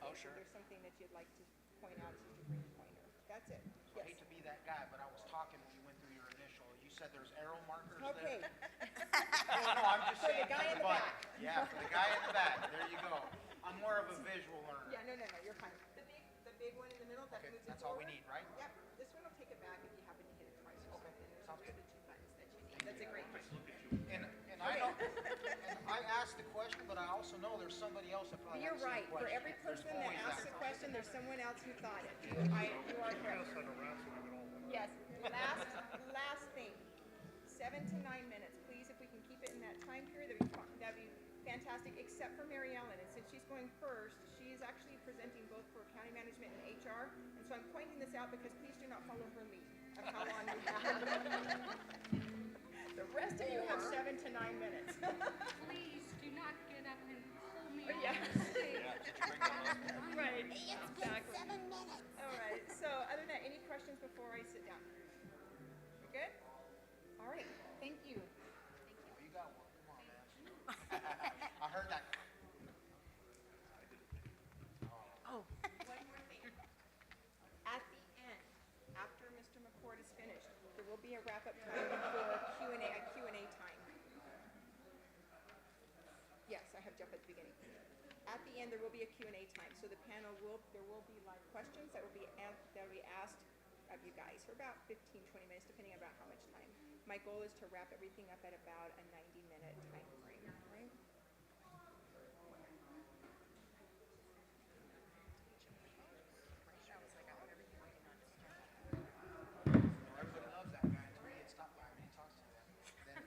Oh, if sure. there's something that you'd like to point out as your green pointer. That's it. So I hate to be that guy, but I was talking when you went through your initial. You said there's arrow markers Okay. there? No, I'm just For the saying guy in the butt. back. Yeah, for the guy in the back. There you go. I'm more of a visual learner. Yeah, no, you're fine. The big one in the middle that Okay, moves it that's all we forward. need, right? Yep. This one will take it back if you happen to hit it twice or Okay, something. sounds Those good. are the two buttons that you need. That's a great question. And I know, and I asked the question, but I also know there's somebody else that probably You're has the right. same For question. every There's person that always asks a question, there's someone else who thought it. You are correct. Yes. Last thing. 7 to 9 minutes, please. If we can keep it in that time period, that'd be fantastic. Except for Mary Ellen, and since she's going first, she is actually presenting both for county management and HR. And so I'm pointing this out because please do not follow her lead of how long we have. The rest of you have 7 to 9 minutes. Please do not get up and pull me Yeah. off the stage. Right. It's been Exactly. 7 minutes. All right. So other than that, any questions before I sit down? Good? All right. Thank you. Oh, you got one. Come on, man. I heard that. Oh. One more thing. At the end, after Mr. McCord is finished, there will be a wrap-up time for a Q&A time. Yes, I have Jeff at the beginning. At the end, there will be a Q&A time, so the panel there will be live questions that will be asked of you guys for about 15, 20 minutes, depending on about how much time. My goal is to wrap everything up at about a 90-minute time frame, right? Everybody loves that guy until he gets stopped by him and he talks to them. Then,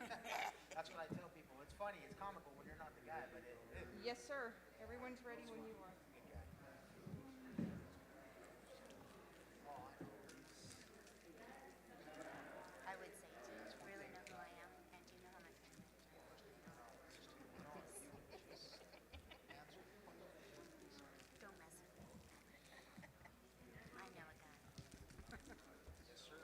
that's what I tell people. It's funny, it's comical when you're not the guy, but it Yes, sir. Everyone's ready when you are. good guy. Oh, I know. I would say, do you really know who I am? And do you know how my family Don't mess with me. I know a guy. Yes, sir.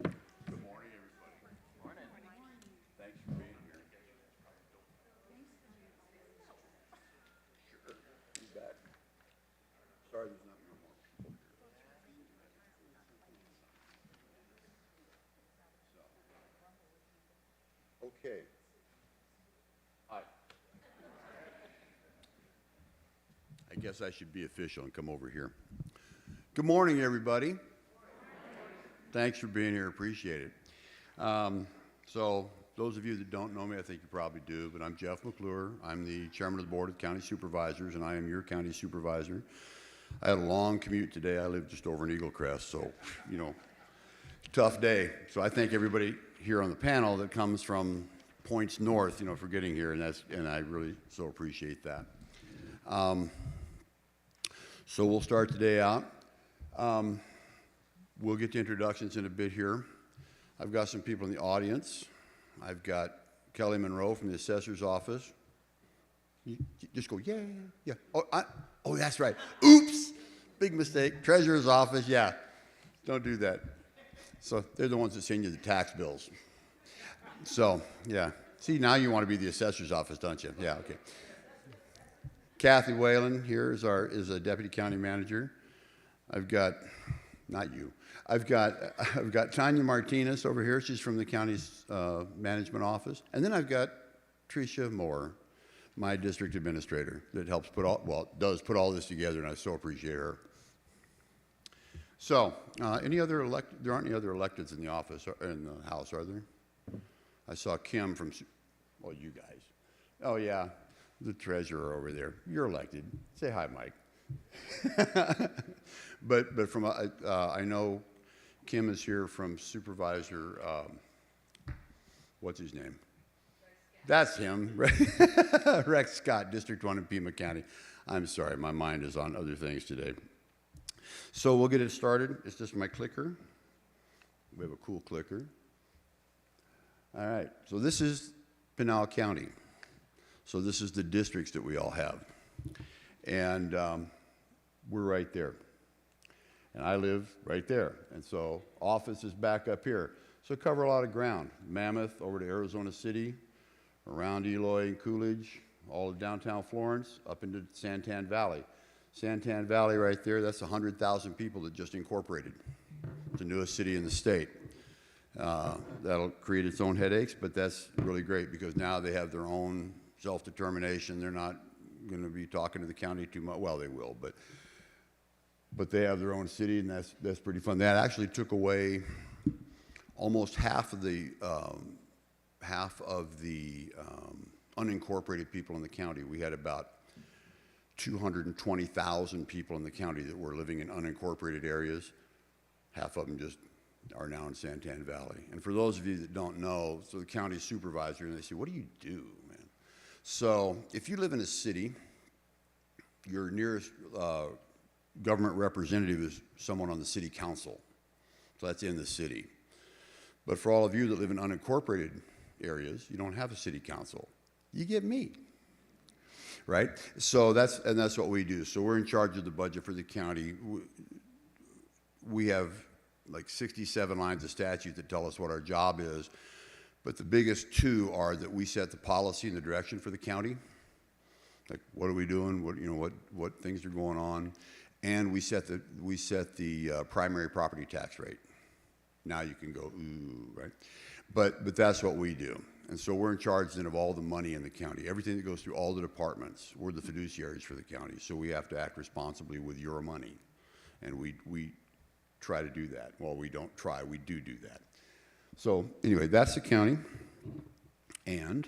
Good morning, everybody. Morning. Thanks for being here. Sure, you bet. Sorry there's not no more people here. So. Okay. Hi. I guess I should be official and come over here. Good morning, everybody. Thanks for being here. Appreciate it. So those of you that don't know me, I think you probably do, but I'm Jeff McClure. I'm the chairman of the board of county supervisors, and I am your county supervisor. I had a long commute today. I live just over in Eagle Crest, so, you know, tough day. So I thank everybody here on the panel that comes from points north, you know, for getting here, and I really so appreciate that. So we'll start today out. We'll get to introductions in a bit here. I've got some people in the audience. I've got Kelly Monroe from the assessor's office. You just go, yeah, yeah. Oh, that's right. Oops, big mistake. Treasurer's office, yeah. Don't do that. So they're the ones that send you the tax bills. So, yeah. See, now you want to be the assessor's office, don't you? Yeah, okay. Kathy Whalen here is a deputy county manager. I've got, not you. I've got Tanya Martinez over here. She's from the county's management office. And then I've got Tricia Moore, my district administrator, that helps does put all this together, and I so appreciate her. So, there aren't any other electeds in the office, in the house, are there? I saw Kim from, well, you guys. Oh, yeah, the treasurer over there. You're elected. Say hi, Mike. But from, I know Kim is here from Supervisor what's his name? That's him, Rex Scott, District 1 in Pima County. I'm sorry, my mind is on other things today. So we'll get it started. It's just my clicker. We have a cool clicker. All right, so this is Pinal County. So this is the districts that we all have. And we're right there. And I live right there. And so office is back up here. So cover a lot of ground. Mammoth over to Arizona City, around Eloy and Coolidge, all of downtown Florence, up into Santan Valley. Santan Valley right there, that's 100,000 people that just incorporated. It's the newest city in the state. That'll create its own headaches, but that's really great because now they have their own self-determination. They're not going to be talking to the county too much. Well, they will, but they have their own city, and that's pretty fun. That actually took away almost half of the unincorporated people in the county. We had about 220,000 people in the county that were living in unincorporated areas. Half of them just are now in Santan Valley. And for those of you that don't know, so the county supervisor, and they say, what do you do, man? So if you live in a city, your nearest government representative is someone on the city council. So that's in the city. But for all of you that live in unincorporated areas, you don't have a city council. You get me, right? So that's what we do. So we're in charge of the budget for the county. We have like 67 lines of statute that tell us what our job is. But the biggest two are that we set the policy and the direction for the county. Like, what are we doing? What things are going on? And we set the primary property tax rate. Now you can go, ooh, right? But that's what we do. And so we're in charge then of all the money in the county. Everything that goes through all the departments, we're the fiduciaries for the county. So we have to act responsibly with your money. And we try to do that. Well, we don't try, we do that. So anyway, that's the county. And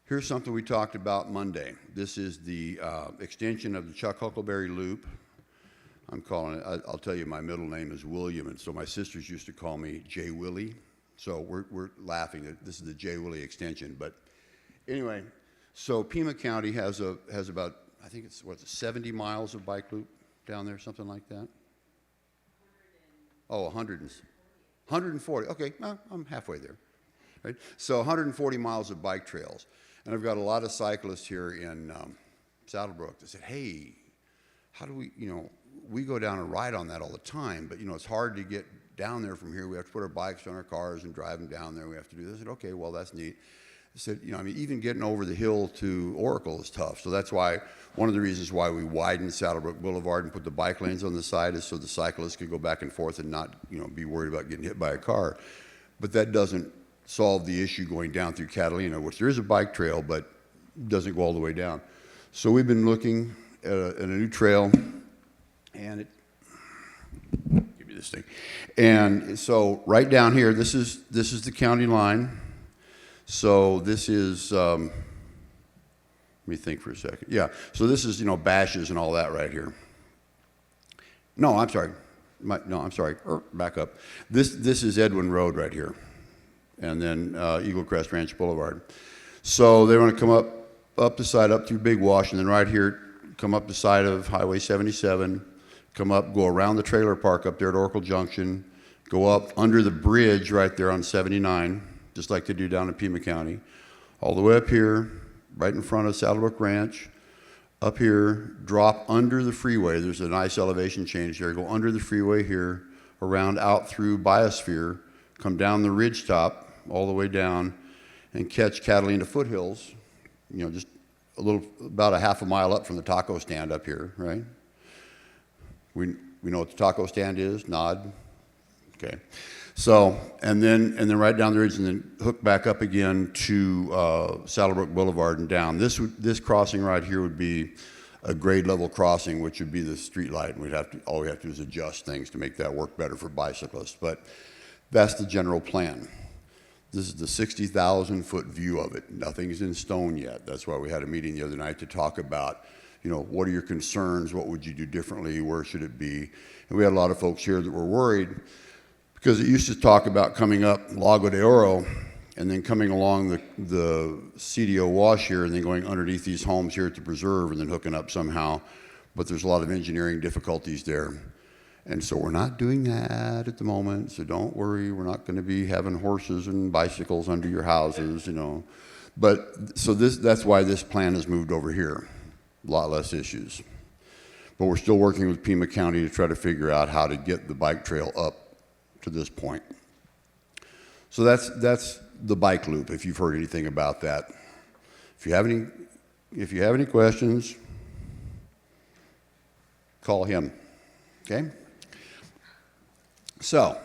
here's something we talked about Monday. This is the extension of the Chuck Huckleberry Loop. I'm calling it, I'll tell you, my middle name is William, and so my sisters used to call me J. Willie. So we're laughing that this is the J. Willie extension. But anyway, so Pima County has about, I think it's 70 miles of bike loop down there, something like that? Oh, 140. Okay, well, I'm halfway there. Right? So 140 miles of bike trails. And I've got a lot of cyclists here in Saddlebrook that said, hey, how do we go down and ride on that all the time, but it's hard to get down there from here. We have to put our bikes on our cars and drive them down there. We have to do this. I said, okay, well, that's neat. I said, even getting over the hill to Oracle is tough. So that's why, one of the reasons why we widened Saddlebrook Boulevard and put the bike lanes on the side is so the cyclists could go back and forth and not, be worried about getting hit by a car. But that doesn't solve the issue going down through Catalina, which there is a bike trail, but doesn't go all the way down. So we've been looking at a new trail, and give me this thing. And so right down here, this is the county line. So this is, let me think for a second. Yeah, so this is, Bashes and all that right here. No, I'm sorry. Back up. This is Edwin Road right here. And then Eagle Crest Ranch Boulevard. So they want to come up the side, up through Big Wash, and then right here, come up the side of Highway 77, come up, go around the trailer park up there at Oracle Junction, go up under the bridge right there on 79, just like they do down in Pima County, all the way up here, right in front of Saddlebrook Ranch, up here, drop under the freeway. There's a nice elevation change there. Go under the freeway here, around out through Biosphere, come down the ridge top, all the way down, and catch Catalina Foothills, just about a half a mile up from the taco stand up here, right? We know what the taco stand is, nod. Okay. So, and then right down the ridge, and then hook back up again to Saddlebrook Boulevard and down. This crossing right here would be a grade level crossing, which would be the street light, and all we have to do is adjust things to make that work better for bicyclists. But that's the general plan. This is the 60,000 foot view of it. Nothing's in stone yet. That's why we had a meeting the other night to talk about, what are your concerns? What would you do differently? Where should it be? And we had a lot of folks here that were worried. Because it used to talk about coming up Lago de Oro and then coming along the CDO wash here and then going underneath these homes here at the preserve and then hooking up somehow. But there's a lot of engineering difficulties there. And so we're not doing that at the moment, so don't worry, we're not gonna be having horses and bicycles under your houses, you know. But, so that's why this plan has moved over here, a lot less issues. But we're still working with Pima County to try to figure out how to get the bike trail up to this point. So that's the bike loop, if you've heard anything about that. If you have any questions, call him, okay? So,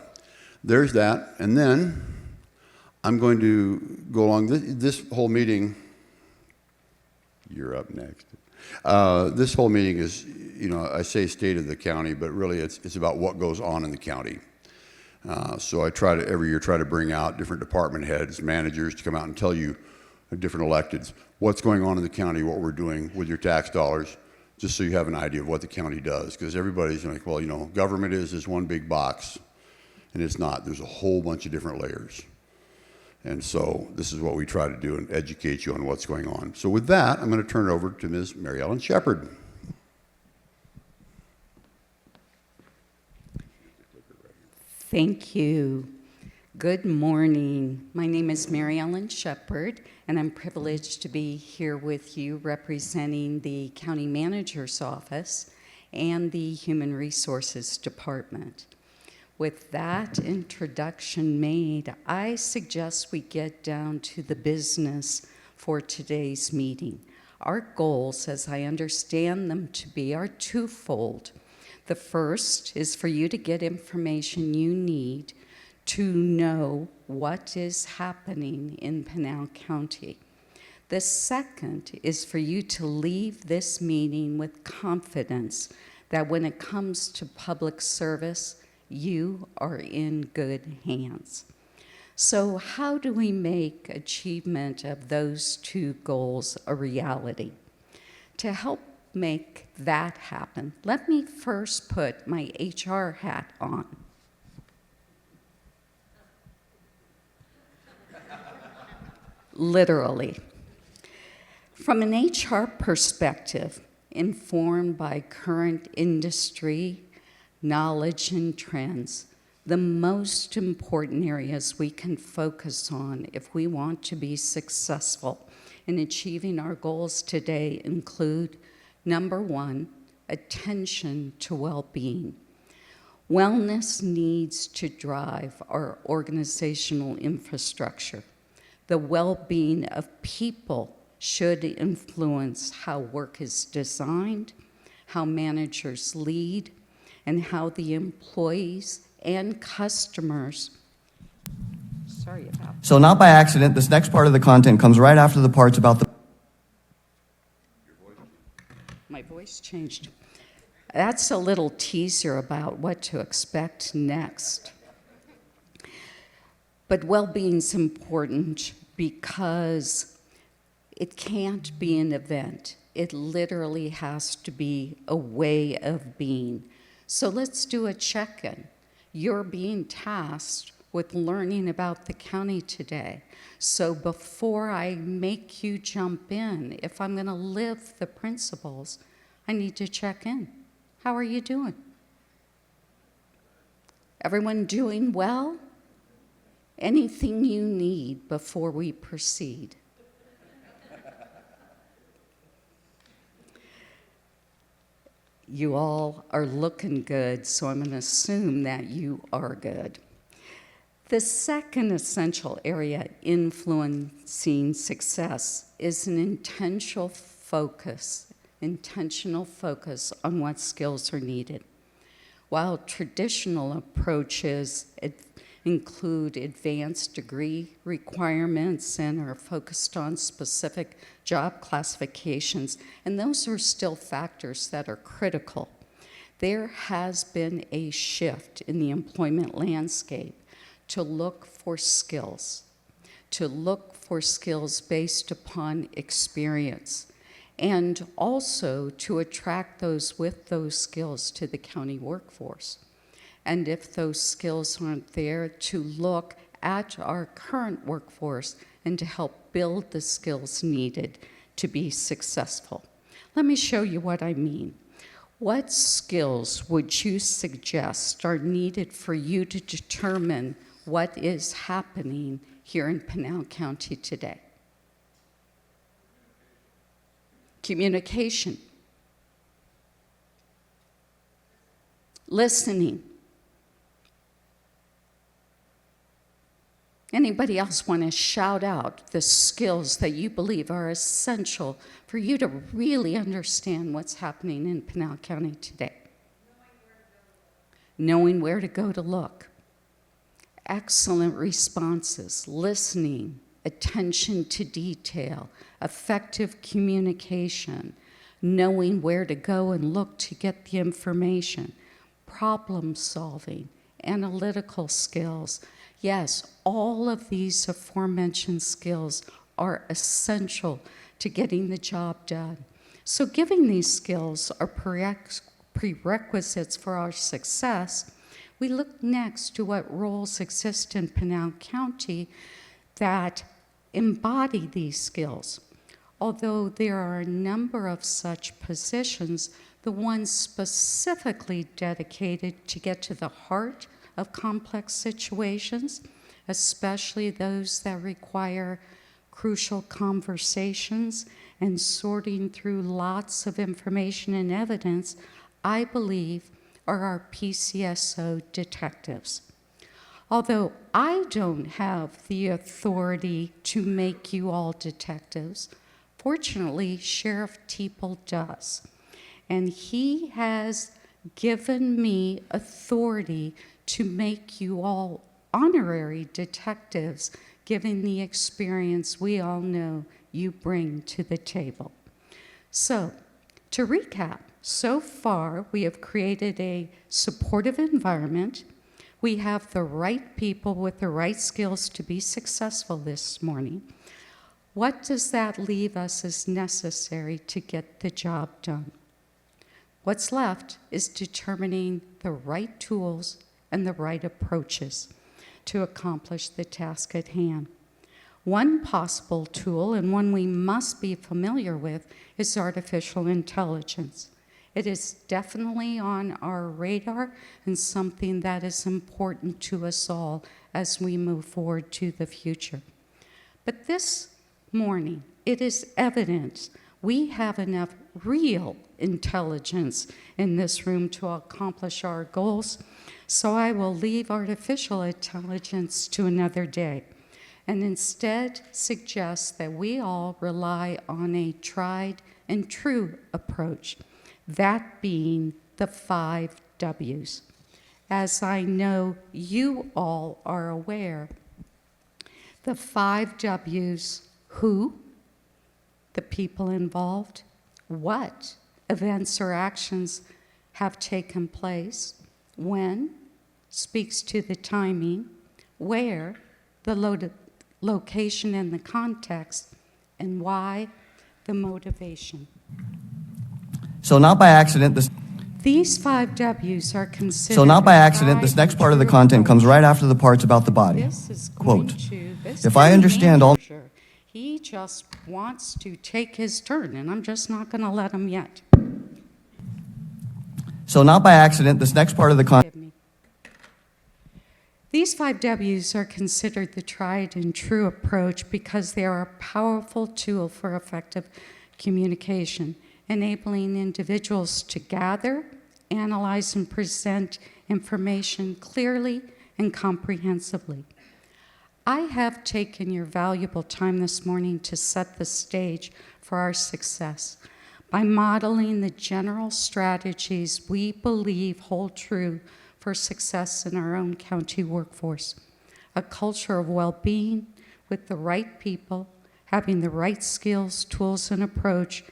there's that, and then I'm going to go along this whole meeting. You're up next. This whole meeting is, you know, I say state of the county, but really it's about what goes on in the county. So I try to every year try to bring out different department heads, managers to come out and tell you, different electeds, what's going on in the county, what we're doing with your tax dollars, just so you have an idea of what the county does. Because everybody's like, well, you know, government is this one big box, and it's not. There's a whole bunch of different layers. And so this is what we try to do and educate you on what's going on. So with that, I'm going to turn it over to Ms. Mary Ellen Shepard. Thank you. Good morning. My name is Mary Ellen Shepard, and I'm privileged to be here with you representing the County Manager's Office and the Human Resources Department. With that introduction made, I suggest we get down to the business for today's meeting. Our goals, as I understand them to be, are twofold. The first is for you to get information you need to know what is happening in Pinal County. The second is for you to leave this meeting with confidence that when it comes to public service, you are in good hands. So how do we make achievement of those two goals a reality? To help make that happen, let me first put my HR hat on. Literally. From an HR perspective, informed by current industry knowledge and trends, the most important areas we can focus on if we want to be successful in achieving our goals today include, number one, attention to well-being. Wellness needs to drive our organizational infrastructure. The well-being of people should influence how work is designed, how managers lead, and how the employees and customers, sorry about that. So not by accident, this next part of the content comes right after the parts about the... My voice changed. That's a little teaser about what to expect next. But well-being's important because it can't be an event. It literally has to be a way of being. So let's do a check-in. You're being tasked with learning about the county today. So before I make you jump in, if I'm going to live the principles, I need to check in. How are you doing? Everyone doing well? Anything you need before we proceed? You all are looking good, so I'm going to assume that you are good. The second essential area influencing success is an intentional focus on what skills are needed. While traditional approaches include advanced degree requirements and are focused on specific job classifications, and those are still factors that are critical, there has been a shift in the employment landscape to look for skills based upon experience, and also to attract those with those skills to the county workforce. And if those skills aren't there, to look at our current workforce and to help build the skills needed to be successful. Let me show you what I mean. What skills would you suggest are needed for you to determine what is happening here in Pinal County today? Communication. Listening. Anybody else want to shout out the skills that you believe are essential for you to really understand what's happening in Pinal County today? Knowing where to go to look. Excellent responses, listening, attention to detail, effective communication, knowing where to go and look to get the information, problem solving, analytical skills. Yes, all of these aforementioned skills are essential to getting the job done. So giving these skills are prerequisites for our success, we look next to what roles exist in Pinal County that embody these skills. Although there are a number of such positions, the ones specifically dedicated to get to the heart of complex situations, especially those that require crucial conversations and sorting through lots of information and evidence, I believe are our PCSO detectives. Although I don't have the authority to make you all detectives, fortunately, Sheriff Teeple does. And he has given me authority to make you all honorary detectives, given the experience we all know you bring to the table. So, to recap, so far we have created a supportive environment. We have the right people with the right skills to be successful this morning. What does that leave us as necessary to get the job done? What's left is determining the right tools and the right approaches to accomplish the task at hand. One possible tool, and one we must be familiar with, is artificial intelligence. It is definitely on our radar and something that is important to us all as we move forward to the future. But this morning, it is evident we have enough real intelligence in this room to accomplish our goals, so I will leave artificial intelligence to another day and instead suggest that we all rely on a tried and true approach, that being the 5 W's. As I know you all are aware, the 5 W's: who, the people involved, what events or actions have taken place, when, speaks to the timing, where, the location and the context, and why, the motivation. So not by accident, These 5 W's are considered. So not by accident, this next part of the content comes right after the parts about the body. This is going Quote, this "If I understand all..." manager, he just wants to take his turn, and I'm just not going to let him yet. So not by accident, this next part of the content... Forgive me. These 5 W's are considered the tried and true approach because they are a powerful tool for effective communication, enabling individuals to gather, analyze, and present information clearly and comprehensively. I have taken your valuable time this morning to set the stage for our success by modeling the general strategies we believe hold true for success in our own county workforce. A culture of well-being with the right people, having the right skills, tools, and approach,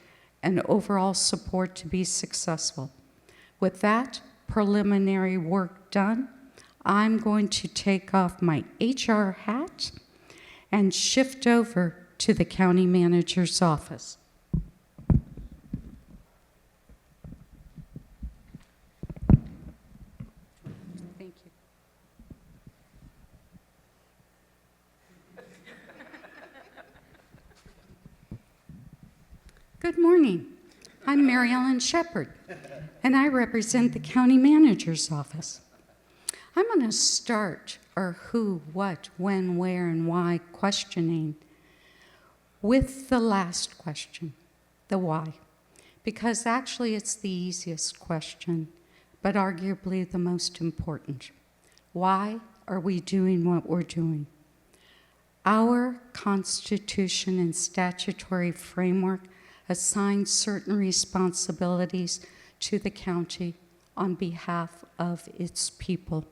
and overall support to be successful. With that preliminary work done, I'm going to take off my HR hat and shift over to the county manager's office. Thank Good morning. I'm Mary Ellen Shepherd, and I represent the County Manager's Office. I'm going to start our who, what, when, where, and why questioning with the last question, the why, because actually it's the easiest question, but arguably the most important. Why are we doing what we're doing? Our Constitution and statutory framework assigns certain responsibilities to the county on behalf of its people.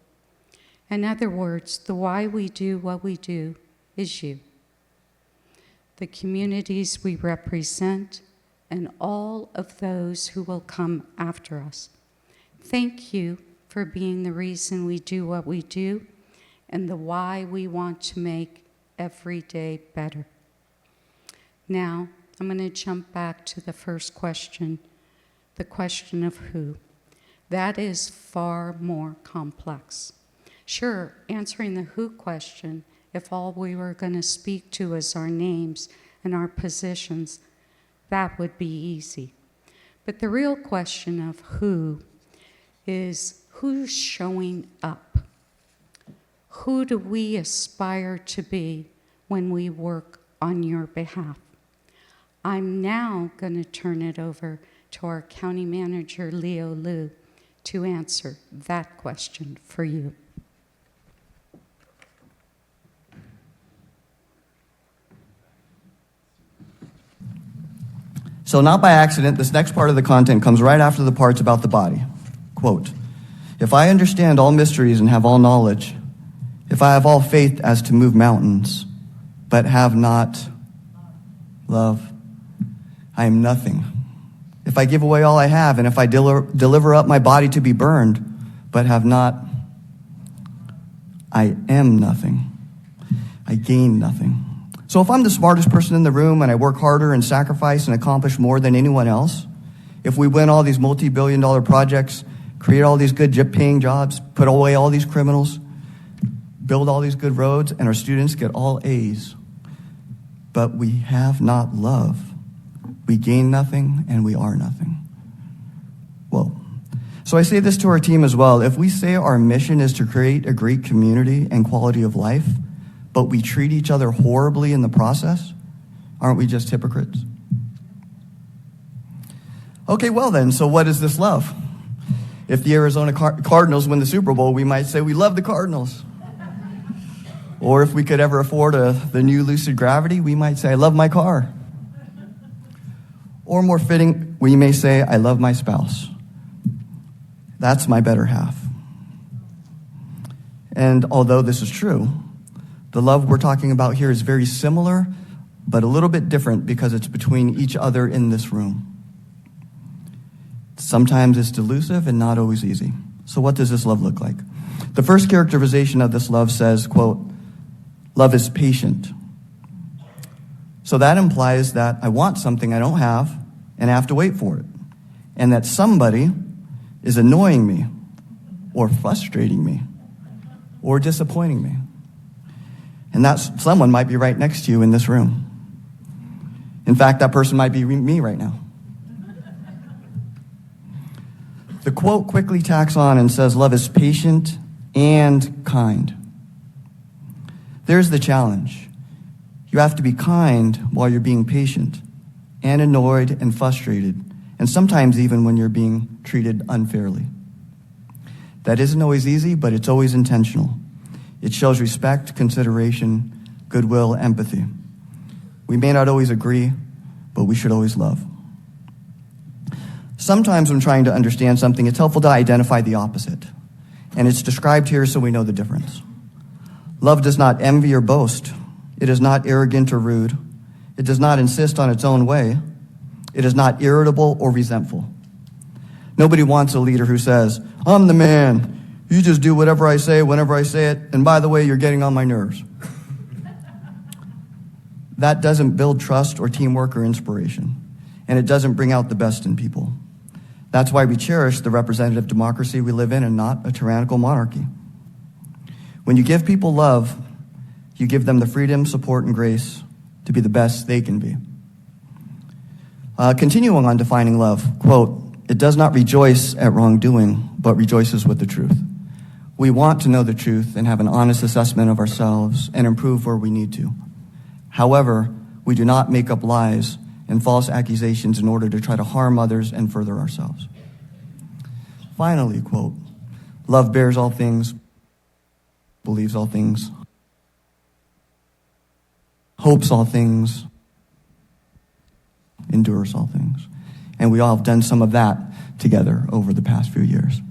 In other words, the why we do what we do is you, the communities we represent, and all of those who will come after us. Thank you for being the reason we do what we do and the why we want to make every day better. Now, I'm going to jump back to the first question, the question of who. That is far more complex. Sure, answering the who question, if all we were going to speak to is our names and our positions, that would be easy. But the real question of who is who's showing up? Who do we aspire to be when we work on your behalf? I'm now going to turn it over to our County Manager, Leo Liu, to answer that question for you. So not by accident, this next part of the content comes right after the parts about the body. Quote, if I understand all mysteries and have all knowledge, if I have all faith as to move mountains, but have not love, I am nothing. If I give away all I have, and if I deliver up my body to be burned, but have not, I am nothing. I gain nothing. So if I'm the smartest person in the room and I work harder and sacrifice and accomplish more than anyone else, if we win all these multi-billion-dollar projects, create all these good paying jobs, put away all these criminals, build all these good roads, and our students get all A's, but we have not love, we gain nothing and we are nothing. Whoa. So I say this to our team as well. If we say our mission is to create a great community and quality of life, but we treat each other horribly in the process, aren't we just hypocrites? Okay, well then, so what is this love? If the Arizona Cardinals win the Super Bowl, we might say we love the Cardinals. Or if we could ever afford the new Lucid Gravity, we might say, I love my car. Or more fitting, we may say, I love my spouse. That's my better half. And although this is true, the love we're talking about here is very similar, but a little bit different because it's between each other in this room. Sometimes it's delusive and not always easy. So what does this love look like? The first characterization of this love says, quote, love is patient. So that implies that I want something I don't have and I have to wait for it. And that somebody is annoying me or frustrating me or disappointing me. And that someone might be right next to you in this room. In fact, that person might be me right now. The quote quickly tacks on and says, love is patient and kind. There's the challenge. You have to be kind while you're being patient and annoyed and frustrated, and sometimes even when you're being treated unfairly. That isn't always easy, but it's always intentional. It shows respect, consideration, goodwill, empathy. We may not always agree, but we should always love. Sometimes when trying to understand something, it's helpful to identify the opposite. And it's described here so we know the difference. Love does not envy or boast. It is not arrogant or rude. It does not insist on its own way. It is not irritable or resentful. Nobody wants a leader who says, I'm the man. You just do whatever I say, whenever I say it, and by the way, you're getting on my nerves. That doesn't build trust or teamwork or inspiration, and it doesn't bring out the best in people. That's why we cherish the representative democracy we live in and not a tyrannical monarchy. When you give people love, you give them the freedom, support, and grace to be the best they can be. Continuing on defining love, quote, "It does not rejoice at wrongdoing, but rejoices with the truth." We want to know the truth and have an honest assessment of ourselves and improve where we need to. However, we do not make up lies and false accusations in order to try to harm others and further ourselves. Finally, quote, "Love bears all things, believes all things, hopes all things, endures all things." And we all have done some of that together over the past few years.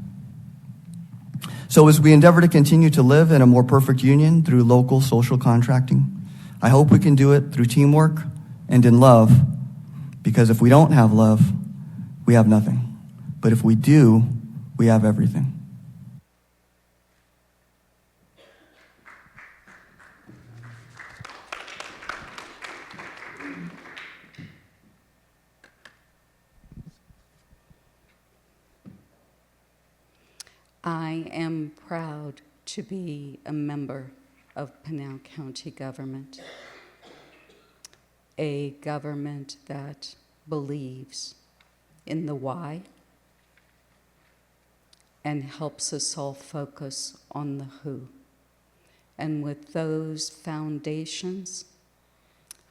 So as we endeavor to continue to live in a more perfect union through local social contracting, I hope we can do it through teamwork and in love, because if we don't have love, we have nothing. But if we do, we have everything. I am proud to be a member of Pinal County government, a government that believes in the why and helps us all focus on the who. And with those foundations,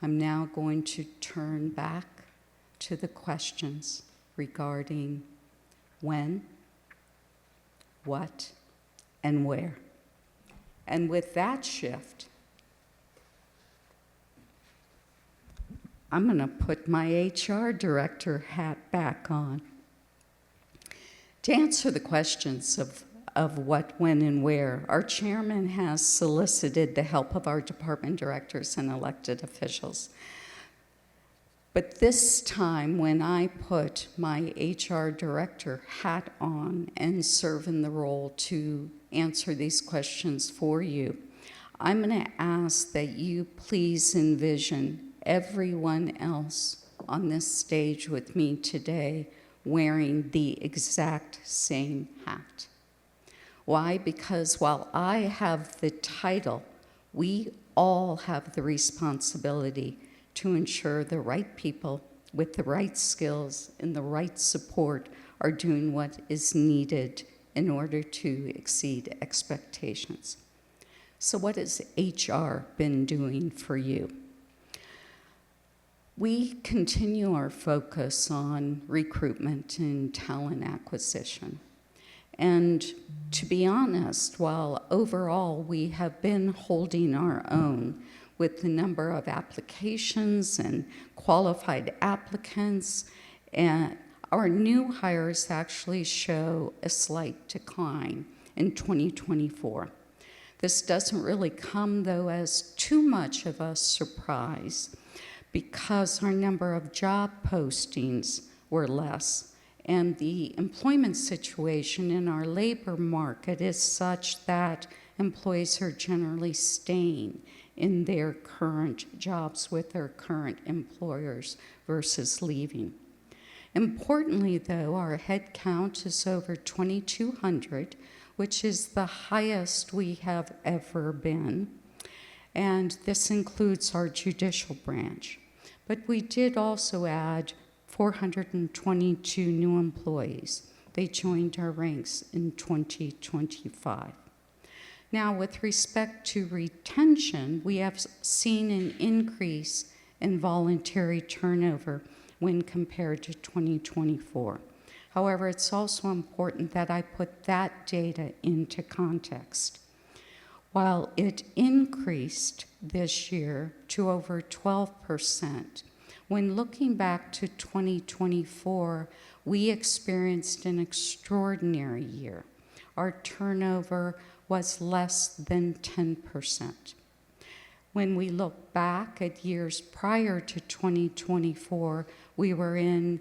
I'm now going to turn back to the questions regarding when, what, and where. And with that shift, I'm going to put my HR director hat back on. To answer the questions of what, when, and where, our chairman has solicited the help of our department directors and elected officials. But this time, when I put my HR director hat on and serve in the role to answer these questions for you, I'm going to ask that you please envision everyone else on this stage with me today wearing the exact same hat. Why? Because while I have the title, we all have the responsibility to ensure the right people with the right skills and the right support are doing what is needed in order to exceed expectations. So what has HR been doing for you? We continue our focus on recruitment and talent acquisition. And to be honest, while overall we have been holding our own with the number of applications and qualified applicants, and our new hires actually show a slight decline in 2024. This doesn't really come, though, as too much of a surprise because our number of job postings were less, and the employment situation in our labor market is such that employees are generally staying in their current jobs with their current employers versus leaving. Importantly, though, our head count is over 2,200, which is the highest we have ever been. And this includes our judicial branch. But we did also add 422 new employees. They joined our ranks in 2025. Now, with respect to retention, we have seen an increase in voluntary turnover when compared to 2024. However, it's also important that I put that data into context. While it increased this year to over 12%, when looking back to 2024, we experienced an extraordinary year. Our turnover was less than 10%. When we look back at years prior to 2024, we were in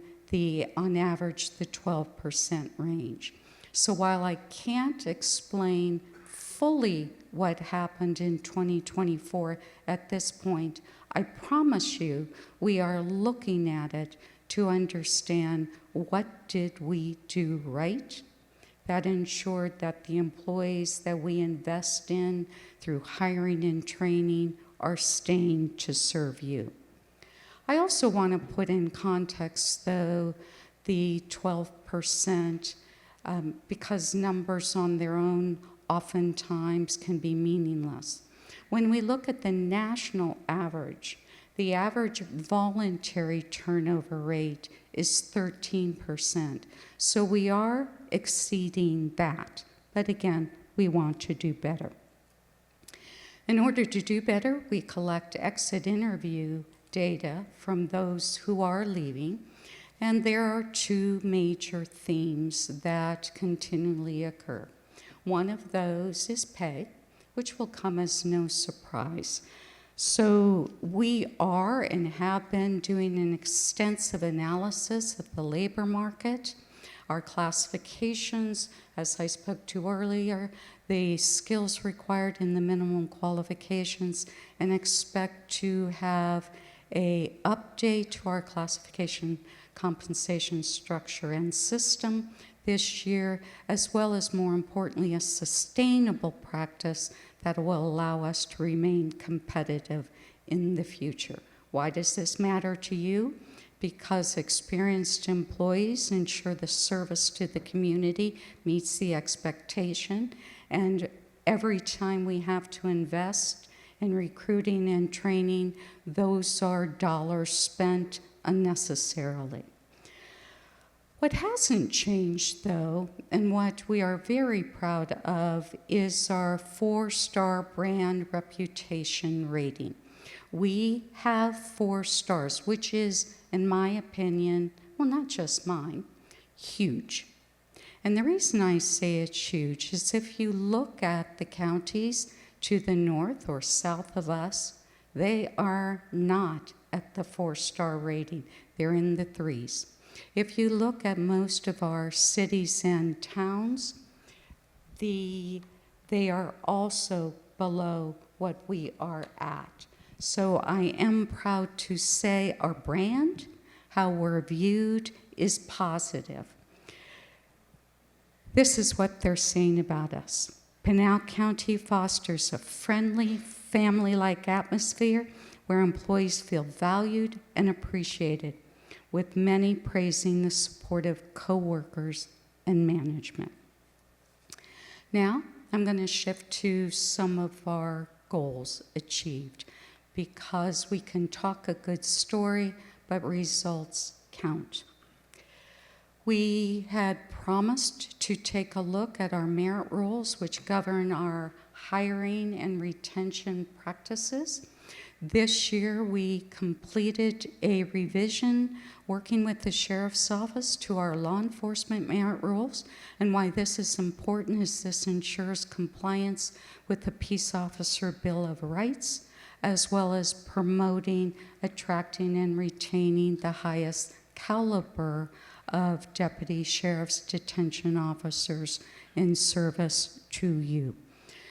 on average, the 12% range. So while I can't explain fully what happened in 2024 at this point, I promise you we are looking at it to understand what did we do right that ensured that the employees that we invest in through hiring and training are staying to serve you. I also want to put in context, though, the 12%, because numbers on their own oftentimes can be meaningless. When we look at the national average, the average voluntary turnover rate is 13%. So we are exceeding that. But again, we want to do better. In order to do better, we collect exit interview data from those who are leaving, and there are two major themes that continually occur. One of those is pay, which will come as no surprise. So we are and have been doing an extensive analysis of the labor market, our classifications, as I spoke to earlier, the skills required in the minimum qualifications, and expect to have an update to our classification compensation structure and system this year, as well as, more importantly, a sustainable practice that will allow us to remain competitive in the future. Why does this matter to you? Because experienced employees ensure the service to the community meets the expectation, and every time we have to invest in recruiting and training, those are dollars spent unnecessarily. What hasn't changed, though, and what we are very proud of, is our 4-star brand reputation rating. We have 4 stars, which is, in my opinion, well, not just mine, huge. And the reason I say it's huge is if you look at the counties to the north or south of us, they are not at the 4-star rating. They're in the 3s. If you look at most of our cities and towns, they are also below what we are at. So I am proud to say our brand, how we're viewed, is positive. This is what they're saying about us. Pinal County fosters a friendly, family-like atmosphere where employees feel valued and appreciated, with many praising the supportive coworkers and management. Now, I'm going to shift to some of our goals achieved, because we can talk a good story, but results count. We had promised to take a look at our merit rules, which govern our hiring and retention practices. This year, we completed a revision working with the Sheriff's Office to our law enforcement merit rules. And why this is important is this ensures compliance with the Peace Officer Bill of Rights, as well as promoting, attracting, and retaining the highest caliber of deputy sheriff's detention officers in service to you.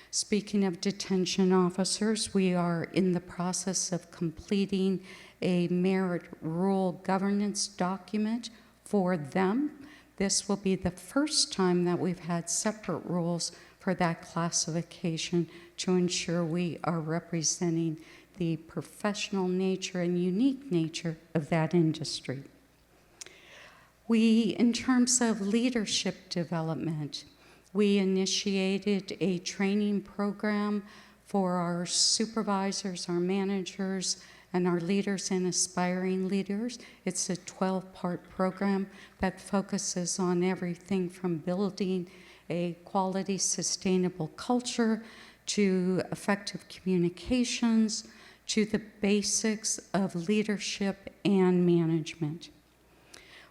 Speaking of detention officers, we are in the process of completing a merit rule governance document for them. This will be the first time that we've had separate rules for that classification to ensure we are representing the professional nature and unique nature of that industry. We, in terms of leadership development, we initiated a training program for our supervisors, our managers, and our leaders and aspiring leaders. It's a 12-part program that focuses on everything from building a quality, sustainable culture to effective communications to the basics of leadership and management.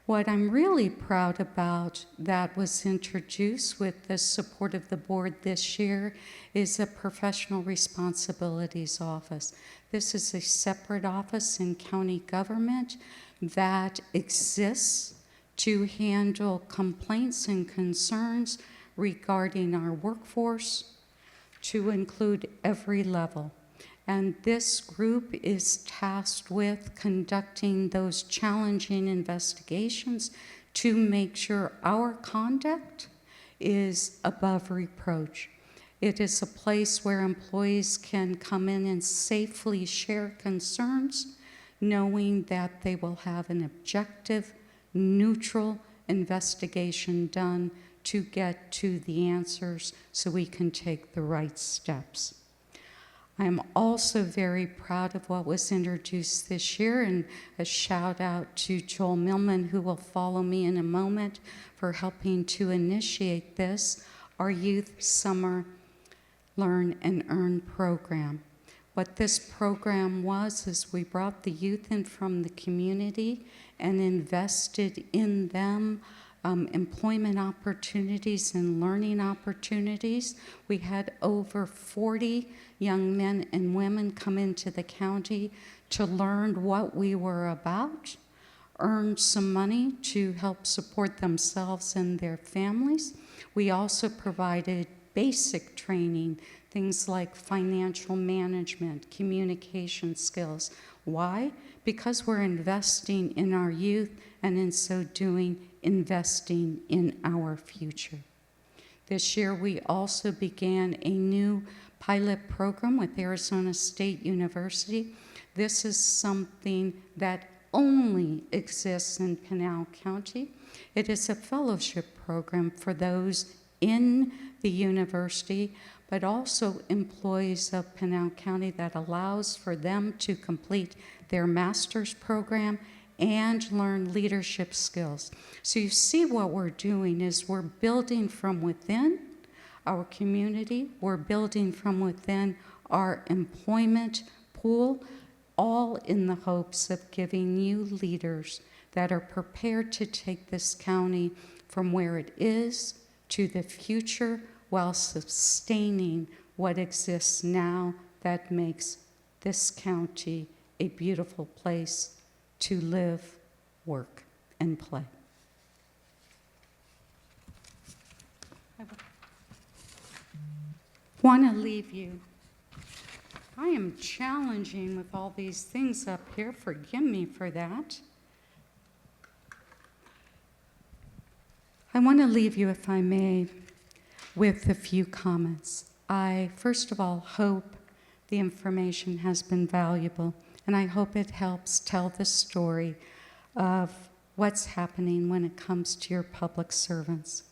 What I'm really proud about that was introduced with the support of the board this year is a professional responsibilities office. This is a separate office in county government that exists to handle complaints and concerns regarding our workforce, to include every level. And this group is tasked with conducting those challenging investigations to make sure our conduct is above reproach. It is a place where employees can come in and safely share concerns, knowing that they will have an objective, neutral investigation done to get to the answers so we can take the right steps. I am also very proud of what was introduced this year, and a shout out to Joel Millman, who will follow me in a moment, for helping to initiate this, our Youth Summer Learn and Earn program. What this program was is we brought the youth in from the community and invested in them employment opportunities and learning opportunities. We had over 40 young men and women come into the county to learn what we were about, earn some money to help support themselves and their families. We also provided basic training, things like financial management, communication skills. Why? Because we're investing in our youth, and in so doing, investing in our future. This year, we also began a new pilot program with Arizona State University. This is something that only exists in Pinal County. It is a fellowship program for those in the university, but also employees of Pinal County, that allows for them to complete their master's program and learn leadership skills. So you see, what we're doing is we're building from within our community, we're building from within our employment pool, all in the hopes of giving you leaders that are prepared to take this county from where it is to the future, while sustaining what exists now that makes this county a beautiful place to live, work, and play. I want to leave you. I am challenging with all these things up here. Forgive me for that. I want to leave you, if I may, with a few comments. I, first of all, hope the information has been valuable, and I hope it helps tell the story of what's happening when it comes to your public servants.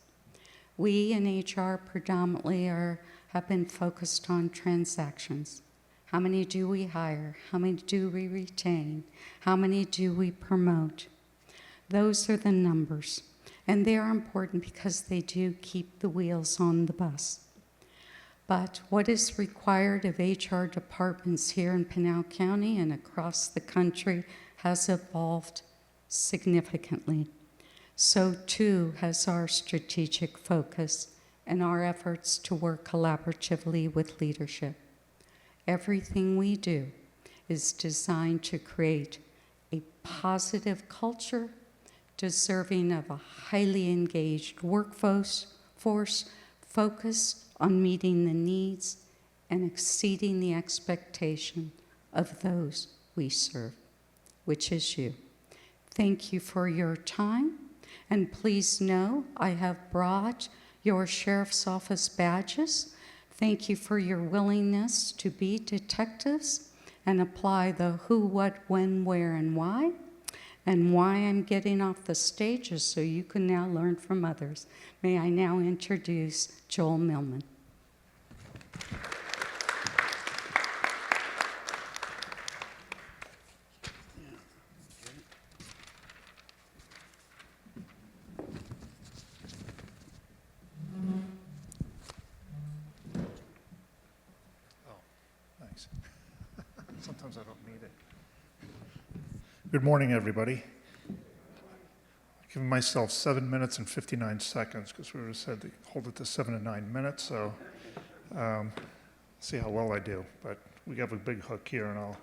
We in HR predominantly have been focused on transactions. How many do we hire? How many do we retain? How many do we promote? Those are the numbers. And they are important because they do keep the wheels on the bus. But what is required of HR departments here in Pinal County and across the country has evolved significantly. So too has our strategic focus and our efforts to work collaboratively with leadership. Everything we do is designed to create a positive culture deserving of a highly engaged workforce focused on meeting the needs and exceeding the expectation of those we serve, which is you. Thank you for your time, and please know I have brought your Sheriff's Office badges. Thank you for your willingness to be detectives and apply the who, what, when, where, and why. And why I'm getting off the stage is so you can now learn from others. May I now introduce Joel Millman. Thanks. Sometimes I don't need it. Good morning, everybody. I've given myself 7 minutes and 59 seconds because we were said to hold it to 7 to 9 minutes, so see how well I do. But we have a big hook here, and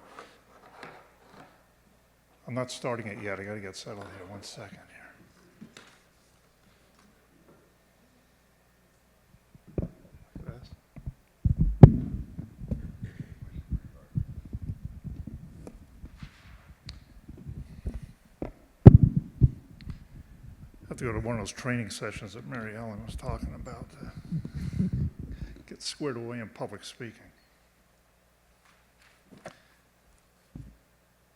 I'm not starting it yet. I got to get settled here. 1 second here. To go to one of those training sessions that Mary Ellen was talking about to get squared away in public speaking.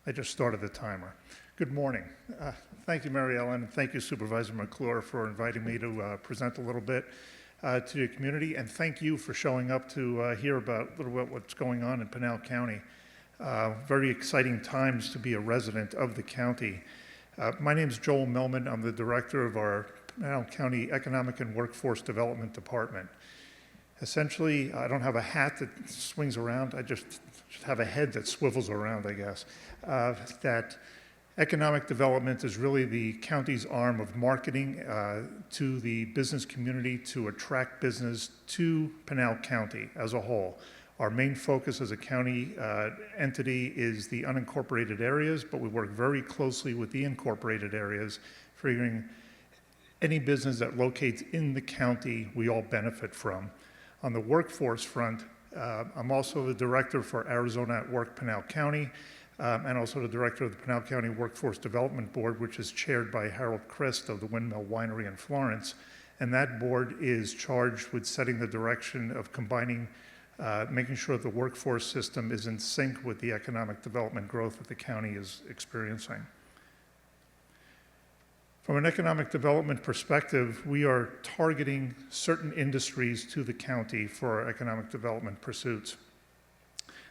I just started the timer. Good morning. Thank you, Mary Ellen, and thank you, Supervisor McClure, for inviting me to present a little bit to the community, and thank you for showing up to hear about a little bit what's going on in Pinal County. Very exciting times to be a resident of the county. My name is Joel Millman. I'm the director of our Pinal County Economic and Workforce Development Department. Essentially, I don't have a hat that swings around. I just have a head that swivels around, I guess. That economic development is really the county's arm of marketing to the business community to attract business to Pinal County as a whole. Our main focus as a county entity is the unincorporated areas, but we work very closely with the incorporated areas, figuring any business that locates in the county we all benefit from. On the workforce front, I'm also the director for Arizona at Work Pinal County, and also the director of the Pinal County Workforce Development Board, which is chaired by Harold Christ of the Windmill Winery in Florence. And that board is charged with setting the direction of combining, making sure the workforce system is in sync with the economic development growth that the county is experiencing. From an economic development perspective, we are targeting certain industries to the county for our economic development pursuits.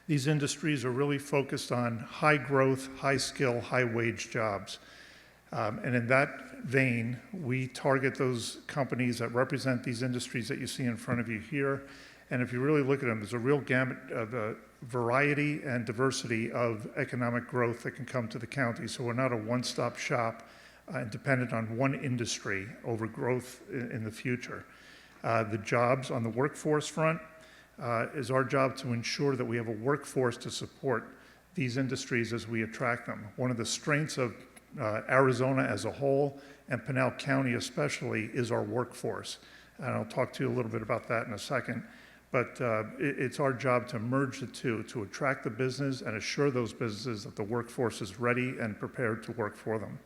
These industries are really focused on high growth, high skill, high wage jobs. And in that vein, we target those companies that represent these industries that you see in front of you here. And if you really look at them, there's a real gamut of variety and diversity of economic growth that can come to the county. So we're not a one-stop shop dependent on one industry over growth in the future. The jobs on the workforce front is our job to ensure that we have a workforce to support these industries as we attract them. One of the strengths of Arizona as a whole, and Pinal County especially, is our workforce. And I'll talk to you a little bit about that in a second. But it's our job to merge the two, to attract the business and assure those businesses that the workforce is ready and prepared to work for them.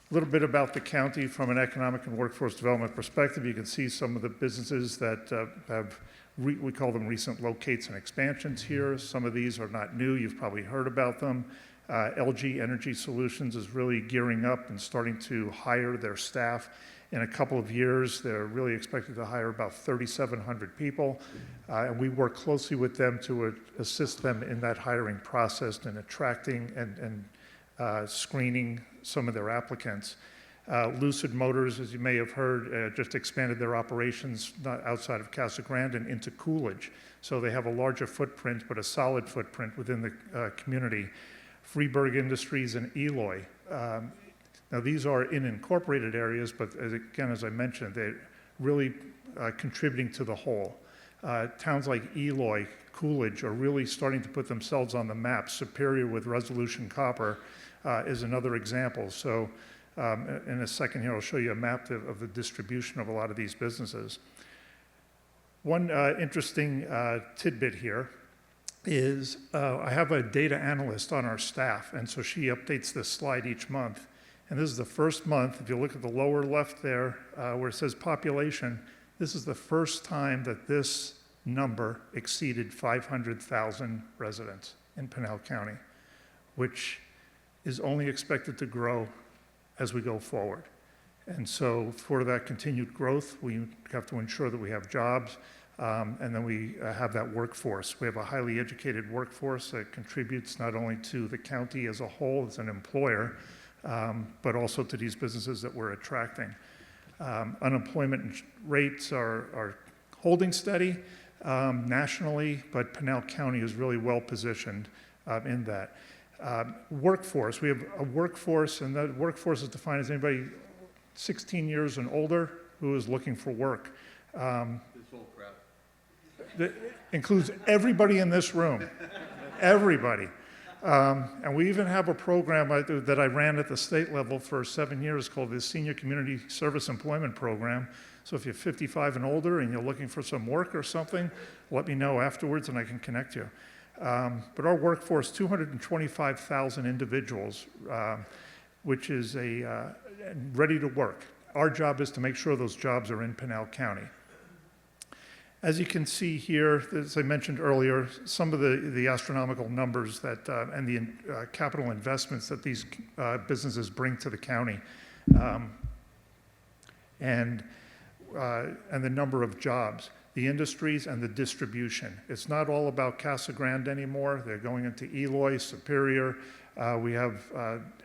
A little bit about the county from an economic and workforce development perspective. You can see some of the businesses that we call them recent locates and expansions here. Some of these are not new. You've probably heard about them. LG Energy Solutions is really gearing up and starting to hire their staff. In a couple of years, they're really expected to hire about 3,700 people. And we work closely with them to assist them in that hiring process and attracting and screening some of their applicants. Lucid Motors, as you may have heard, just expanded their operations outside of Casa Grande and into Coolidge. So they have a larger footprint, but a solid footprint within the community. Freeburg Industries and Eloy. Now these are in incorporated areas, but again, as I mentioned, they're really contributing to the whole. Towns like Eloy, Coolidge are really starting to put themselves on the map. Superior with Resolution Copper is another example. So in a second here, I'll show you a map of the distribution of a lot of these businesses. One interesting tidbit here is I have a data analyst on our staff, and so she updates this slide each month. And this is the first month, if you look at the lower left there where it says population, this is the first time that this number exceeded 500,000 residents in Pinal County, which is only expected to grow as we go forward. And so for that continued growth, we have to ensure that we have jobs, and then we have that workforce. We have a highly educated workforce that contributes not only to the county as a whole as an employer, but also to these businesses that we're attracting. Unemployment rates are holding steady nationally, but Pinal County is really well positioned in that. Workforce, we have a workforce, and that workforce is defined as anybody 16 years and older who is looking for work. This whole crowd. That includes everybody in this room, everybody. And we even have a program that I ran at the state level for 7 years called the Senior Community Service Employment Program. So if you're 55 and older and you're looking for some work or something, let me know afterwards and I can connect you. But our workforce, 225,000 individuals, which is ready to work. Our job is to make sure those jobs are in Pinal County. As you can see here, as I mentioned earlier, some of the astronomical numbers that, and the capital investments that these businesses bring to the county, and the number of jobs, the industries, and the distribution. It's not all about Casa Grande anymore. They're going into Eloy, Superior. We have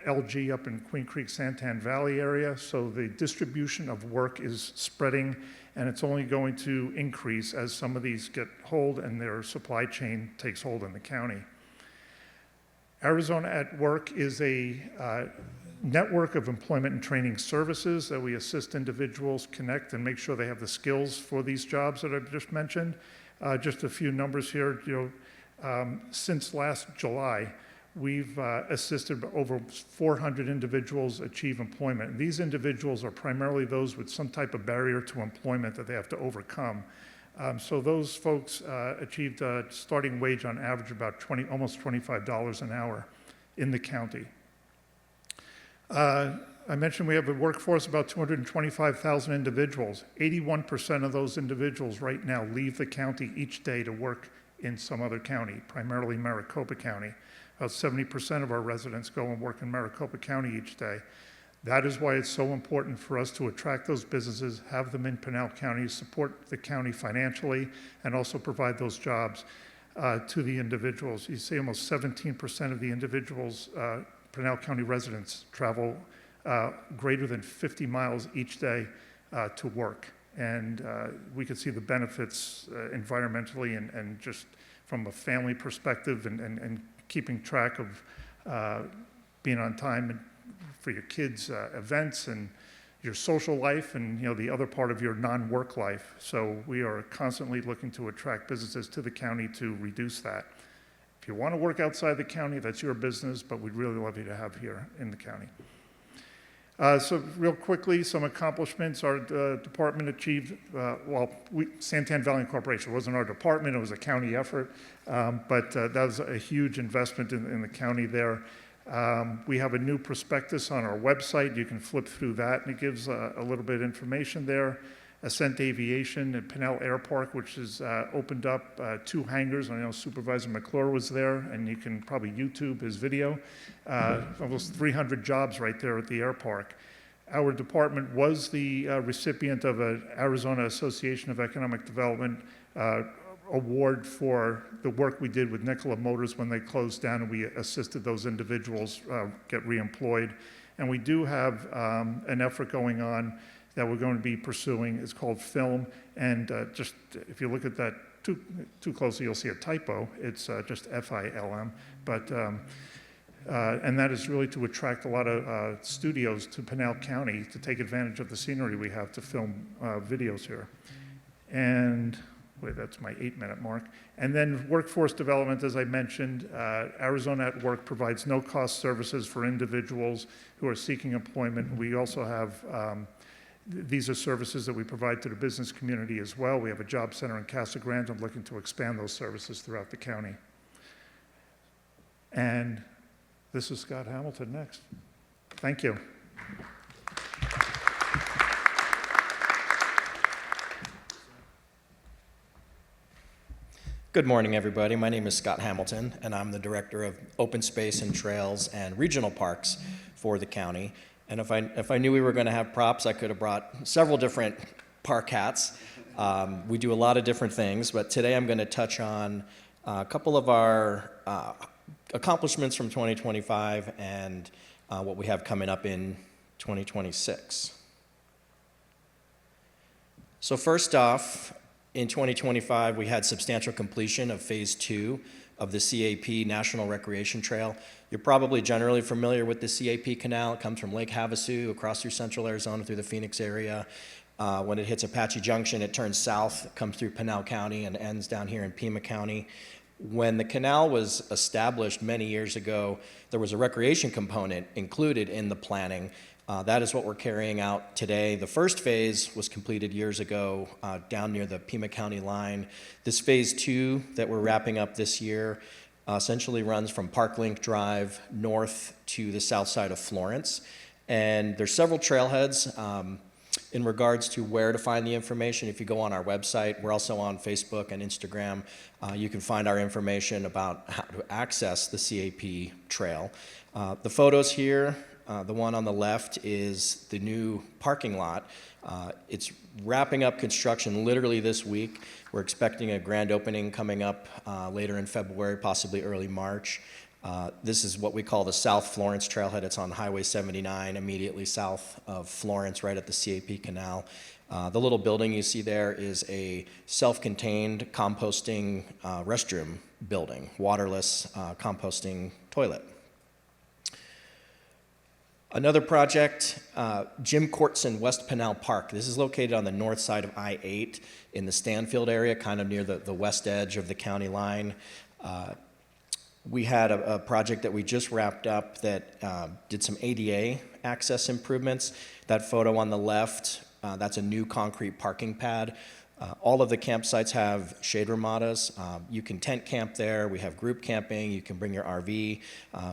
LG up in Queen Creek, Santan Valley area. So the distribution of work is spreading, and it's only going to increase as some of these get hold and their supply chain takes hold in the county. Arizona at Work is a network of employment and training services that we assist individuals connect and make sure they have the skills for these jobs that I've just mentioned. Just a few numbers here. Since last July, we've assisted over 400 individuals achieve employment. These individuals are primarily those with some type of barrier to employment that they have to overcome. So those folks achieved a starting wage on average about almost $25 an hour in the county. I mentioned we have a workforce of about 225,000 individuals. 81% of those individuals right now leave the county each day to work in some other county, primarily Maricopa County. About 70% of our residents go and work in Maricopa County each day. That is why it's so important for us to attract those businesses, have them in Pinal County, support the county financially, and also provide those jobs to the individuals. You see almost 17% of the individuals, Pinal County residents, travel greater than 50 miles each day to work. And we can see the benefits environmentally and just from a family perspective and keeping track of being on time for your kids' events and your social life and the other part of your non-work life. So we are constantly looking to attract businesses to the county to reduce that. If you want to work outside the county, that's your business, but we'd really love you to have here in the county. So real quickly, some accomplishments our department achieved. Santan Valley Incorporation wasn't our department, it was a county effort, but that was a huge investment in the county there. We have a new prospectus on our website. You can flip through that, and it gives a little bit of information there. Ascent Aviation at Pinal Air Park, which has opened up 2 hangars. I know Supervisor McClure was there, and you can probably YouTube his video. Almost 300 jobs right there at the air park. Our department was the recipient of an Arizona Association of Economic Development award for the work we did with Nikola Motors when they closed down, and we assisted those individuals get reemployed. And we do have an effort going on that we're going to be pursuing. It's called FILM, and just if you look at that too closely, you'll see a typo. It's just FILM, but and that is really to attract a lot of studios to Pinal County to take advantage of the scenery we have to film videos here. And wait, that's my 8-minute mark. And then workforce development, as I mentioned, Arizona at Work provides no-cost services for individuals who are seeking employment. We also have these are services that we provide to the business community as well. We have a job center in Casa Grande. I'm looking to expand those services throughout the county. And this is Scott Hamilton next. Thank you. Good morning, everybody. My name is Scott Hamilton, and I'm the Director of Open Space and Trails and Regional Parks for the county. And if I knew we were going to have props, I could have brought several different park hats. We do a lot of different things, but today I'm going to touch on a couple of our accomplishments from 2025 and what we have coming up in 2026. So first off, in 2025, we had substantial completion of Phase 2 of the CAP National Recreation Trail. You're probably generally familiar with the CAP Canal. It comes from Lake Havasu across through central Arizona through the Phoenix area. When it hits Apache Junction, it turns south, comes through Pinal County, and ends down here in Pima County. When the canal was established many years ago, there was a recreation component included in the planning. That is what we're carrying out today. The first phase was completed years ago down near the Pima County line. This Phase 2 that we're wrapping up this year essentially runs from Parklink Drive north to the south side of Florence. And there's several trailheads. in regards to where to find the information. If you go on our website, we're also on Facebook and Instagram. You can find our information about how to access the CAP trail. The photos here, the one on the left is the new parking lot. It's wrapping up construction literally this week. We're expecting a grand opening coming up later in February, possibly early March. This is what we call the South Florence Trailhead. It's on Highway 79, immediately south of Florence, right at the CAP Canal. The little building you see there is a self-contained composting restroom building, waterless composting toilet. Another project, Jim Courtson West Pinal Park. This is located on the north side of I-8 in the Stanfield area, kind of near the west edge of the county line. We had a project that we just wrapped up that did some ADA access improvements. That photo on the left, that's a new concrete parking pad. All of the campsites have shade ramadas. You can tent camp there. We have group camping. You can bring your RV.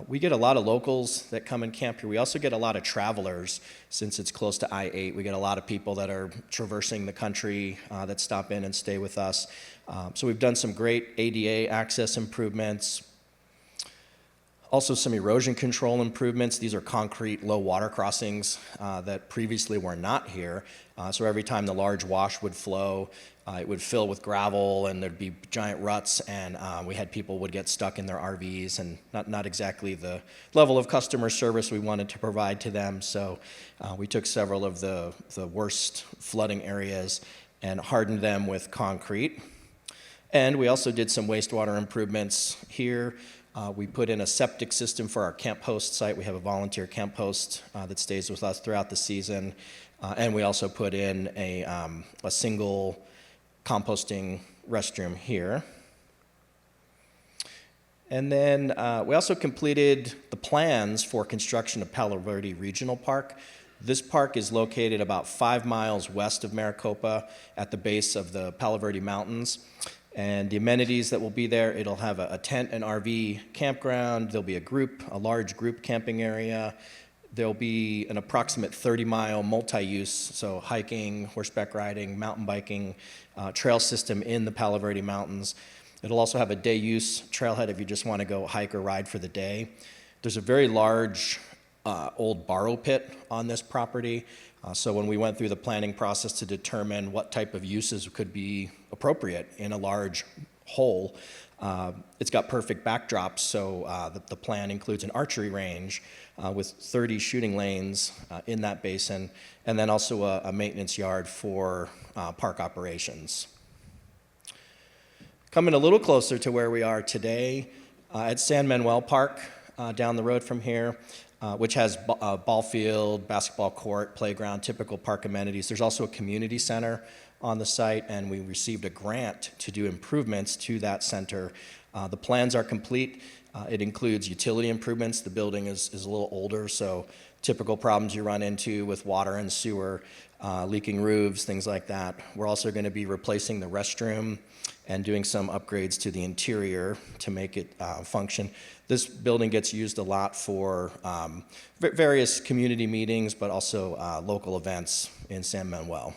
We get a lot of locals that come and camp here. We also get a lot of travelers since it's close to I-8. We get a lot of people that are traversing the country that stop in and stay with us. So we've done some great ADA access improvements. Also some erosion control improvements. These are concrete low water crossings that previously were not here. So every time the large wash would flow, it would fill with gravel and there'd be giant ruts, and we had people would get stuck in their RVs, and not exactly the level of customer service we wanted to provide to them. So we took several of the worst flooding areas and hardened them with concrete. And we also did some wastewater improvements here. We put in a septic system for our camp host site. We have a volunteer camp host that stays with us throughout the season. And we also put in a single composting restroom here. And then we also completed the plans for construction of Palo Verde Regional Park. This park is located about 5 miles west of Maricopa at the base of the Palo Verde Mountains. And the amenities that will be there, it'll have a tent and RV campground. There'll be a large group camping area. There'll be an approximate 30-mile multi-use, so hiking, horseback riding, mountain biking, trail system in the Palo Verde Mountains. It'll also have a day-use trailhead if you just want to go hike or ride for the day. There's a very large old borrow pit on this property. So when we went through the planning process to determine what type of uses could be appropriate in a large hole, it's got perfect backdrops. So the plan includes an archery range with 30 shooting lanes in that basin, and then also a maintenance yard for park operations. Coming a little closer to where we are today, at San Manuel Park down the road from here, which has a ball field, basketball court, playground, typical park amenities. There's also a community center on the site, and we received a grant to do improvements to that center. The plans are complete. It includes utility improvements. The building is a little older, so typical problems you run into with water and sewer, leaking roofs, things like that. We're also going to be replacing the restroom and doing some upgrades to the interior to make it function. This building gets used a lot for various community meetings, but also local events in San Manuel.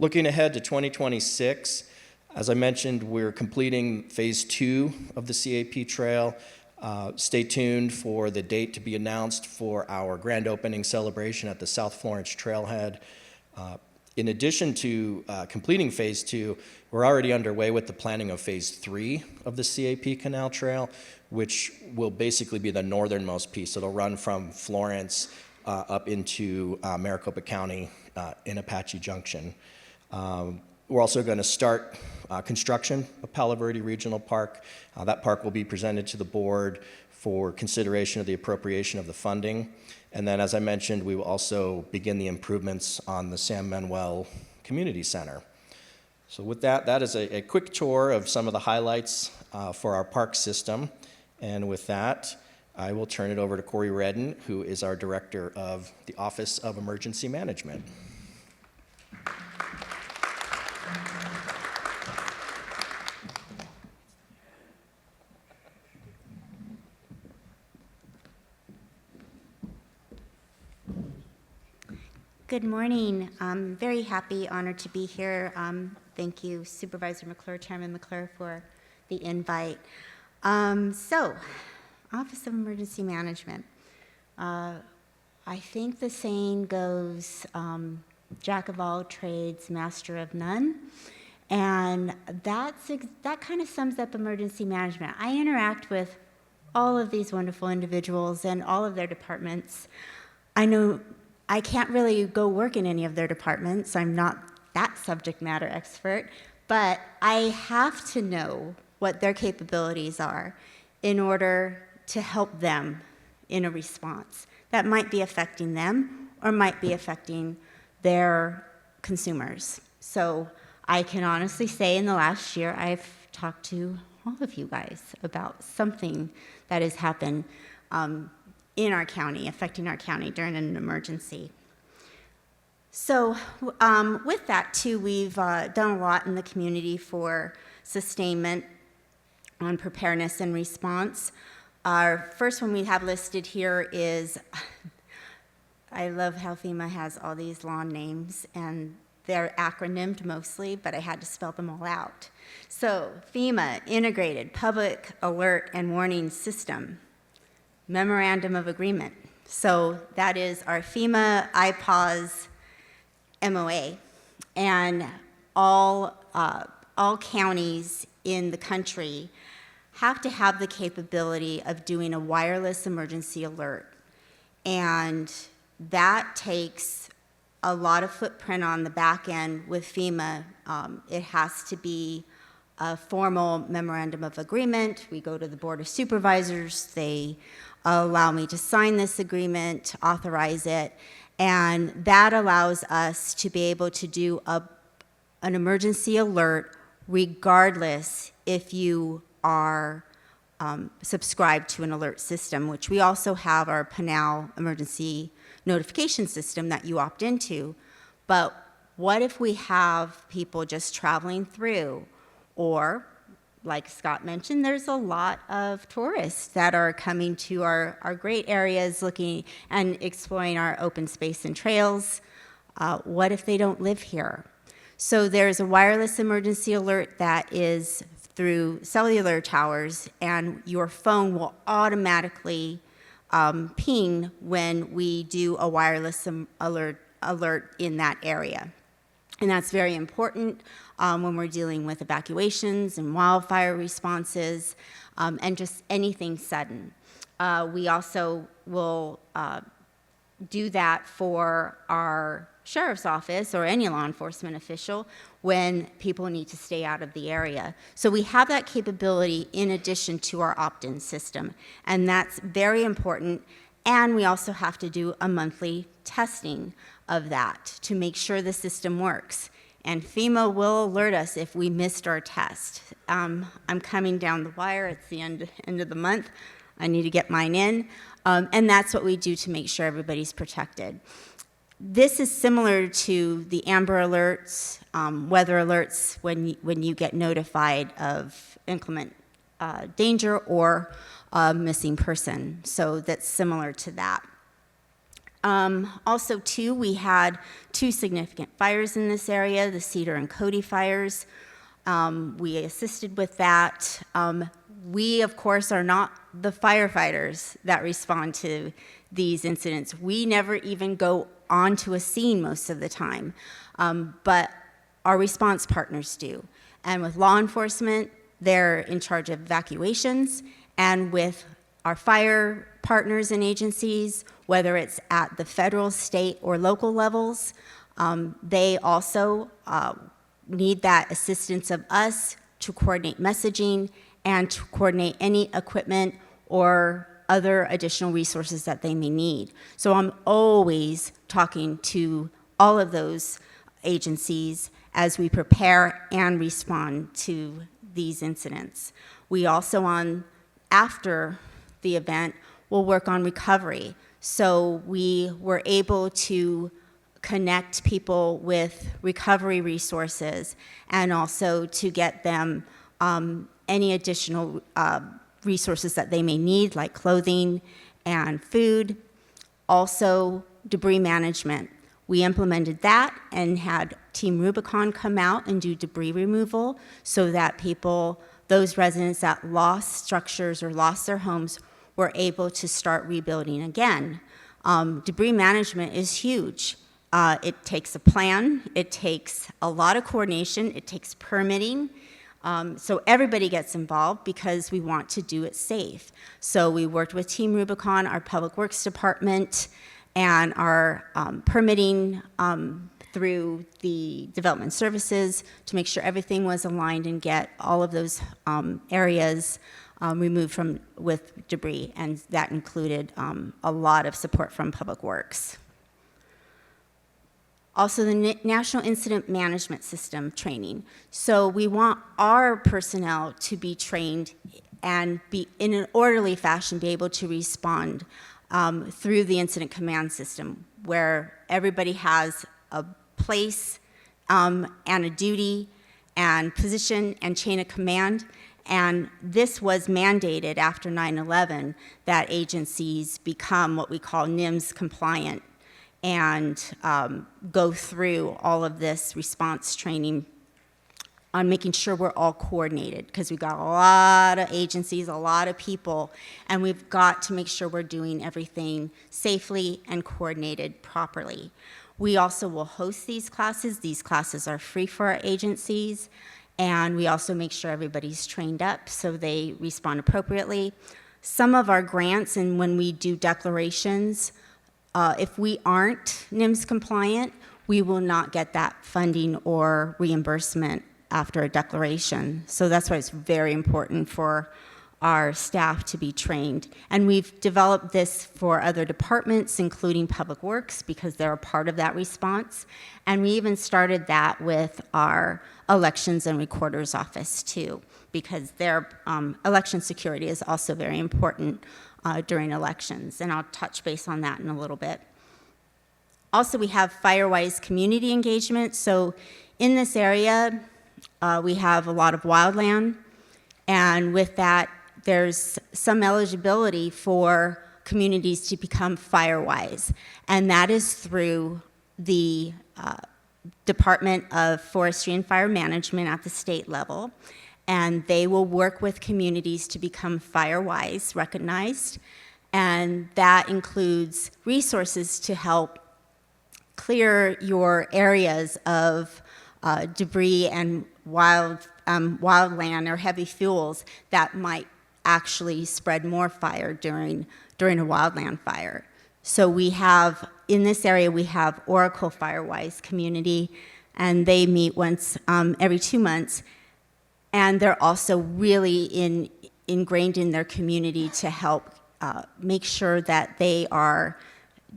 Looking ahead to 2026, as I mentioned, we're completing phase 2 of the CAP Trail. Stay tuned for the date to be announced for our grand opening celebration at the South Florence Trailhead. In addition to completing phase 2, we're already underway with the planning of phase 3 of the CAP Canal Trail, which will basically be the northernmost piece. It'll run from Florence up into Maricopa County in Apache Junction. We're also going to start construction of Palo Verde Regional Park. That park will be presented to the board for consideration of the appropriation of the funding. And then, as I mentioned, we will also begin the improvements on the San Manuel Community Center. So with that, that is a quick tour of some of the highlights for our park system. And with that, I will turn it over to Corey Redden, who is our Director of the Office of Emergency Management. Good morning. I'm very happy, honored to be here. Thank you, Supervisor McClure, Chairman McClure, for the invite. So, Office of Emergency Management. I think the saying goes, jack of all trades, master of none. And that kind of sums up emergency management. I interact with all of these wonderful individuals and all of their departments. I know I can't really go work in any of their departments. I'm not that subject matter expert, but I have to know what their capabilities are in order to help them in a response that might be affecting them or might be affecting their consumers. So I can honestly say in the last year, I've talked to all of you guys about something that has happened in our county, affecting our county during an emergency. So with that too, we've done a lot in the community for sustainment on preparedness and response. Our first one we have listed here is, I love how FEMA has all these long names, and they're acronymed mostly, but I had to spell them all out. So FEMA, Integrated Public Alert and Warning System, Memorandum of Agreement. So that is our FEMA IPAWS MOA, and all counties in the country have to have the capability of doing a wireless emergency alert. And that takes a lot of footprint on the back end with FEMA. It has to be a formal memorandum of agreement. We go to the Board of Supervisors. They allow me to sign this agreement, authorize it, and that allows us to be able to do an emergency alert regardless if you are subscribed to an alert system, which we also have our PANAL emergency notification system that you opt into. But what if we have people just traveling through, or like Scott mentioned, there's a lot of tourists that are coming to our great areas looking and exploring our open space and trails. What if they don't live here? So there's a wireless emergency alert that is through cellular towers, and your phone will automatically ping when we do a wireless alert in that area. And that's very important when we're dealing with evacuations and wildfire responses and just anything sudden. We also will do that for our sheriff's office or any law enforcement official when people need to stay out of the area. So we have that capability in addition to our opt-in system, and that's very important. And we also have to do a monthly testing of that to make sure the system works. And FEMA will alert us if we missed our test. I'm coming down the wire. It's the end of the month. I need to get mine in. And that's what we do to make sure everybody's protected. This is similar to the Amber Alerts, weather alerts when you get notified of inclement danger or a missing person. So that's similar to that. Also, too, we had 2 significant fires in this area, the Cedar and Cody fires. We assisted with that. We, of course, are not the firefighters that respond to these incidents. We never even go onto a scene most of the time, but our response partners do. And with law enforcement, they're in charge of evacuations, and with our fire partners and agencies, whether it's at the federal, state, or local levels, they also need that assistance of us to coordinate messaging and to coordinate any equipment or other additional resources that they may need. So I'm always talking to all of those agencies as we prepare and respond to these incidents. We also, after the event, will work on recovery. So we were able to connect people with recovery resources and also to get them any additional resources that they may need, like clothing and food. Also, debris management. We implemented that and had Team Rubicon come out and do debris removal so that people, those residents that lost structures or lost their homes, were able to start rebuilding again. Debris management is huge. It takes a plan, it takes a lot of coordination, it takes permitting. So everybody gets involved because we want to do it safe. So we worked with Team Rubicon, our Public Works Department, and our permitting through the Development Services to make sure everything was aligned and get all of those areas removed with debris, and that included a lot of support from Public Works. Also, the National Incident Management System training. So we want our personnel to be trained and be in an orderly fashion, be able to respond through the incident command system, where everybody has a place and a duty and position and chain of command. And this was mandated after 9/11 that agencies become what we call NIMS compliant and go through all of this response training on making sure we're all coordinated, because we've got a lot of agencies, a lot of people, and we've got to make sure we're doing everything safely and coordinated properly. We also will host these classes. These classes are free for our agencies, and we also make sure everybody's trained up so they respond appropriately. Some of our grants, and when we do declarations, if we aren't NIMS compliant, we will not get that funding or reimbursement after a declaration. So that's why it's very important for our staff to be trained. And we've developed this for other departments, including Public Works, because they're a part of that response. And we even started that with our Elections and Recorder's Office too, because their election security is also very important during elections, and I'll touch base on that in a little bit. Also, we have FireWise community engagement. So in this area, we have a lot of wildland, and with that, there's some eligibility for communities to become FireWise, and that is through the Department of Forestry and Fire Management at the state level. And they will work with communities to become FireWise recognized, and that includes resources to help clear your areas of debris and wildland or heavy fuels that might actually spread more fire during a wildland fire. So we have, in this area, we have Oracle FireWise community, and they meet once every 2 months. And they're also really ingrained in their community to help make sure that they are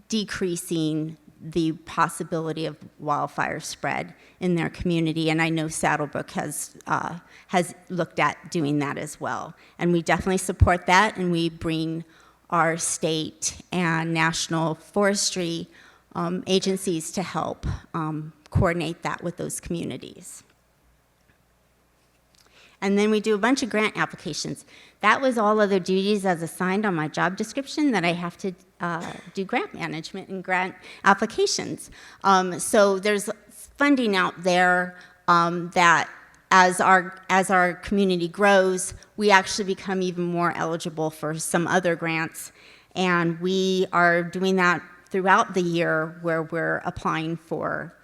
decreasing the possibility of wildfire spread in their community. And I know Saddlebrook has looked at doing that as well. And we definitely support that, and we bring our state and national forestry agencies to help coordinate that with those communities. And then we do a bunch of grant applications. That was all other duties as assigned on my job description, that I have to do grant management and grant applications. So there's funding out there that as our community grows, we actually become even more eligible for some other grants. And we are doing that throughout the year, where we're applying for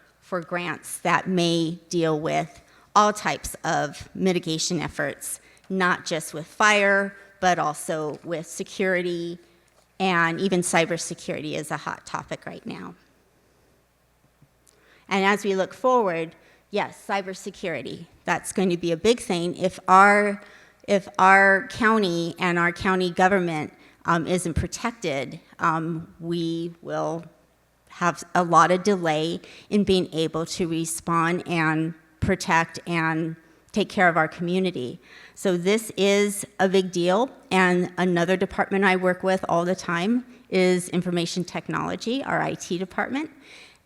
grants that may deal with all types of mitigation efforts, not just with fire, but also with security, and even cybersecurity is a hot topic right now. And as we look forward, yes, cybersecurity, that's going to be a big thing. If our county and our county government isn't protected, we will have a lot of delay in being able to respond and protect and take care of our community. So this is a big deal, and another department I work with all the time is information technology, our IT department.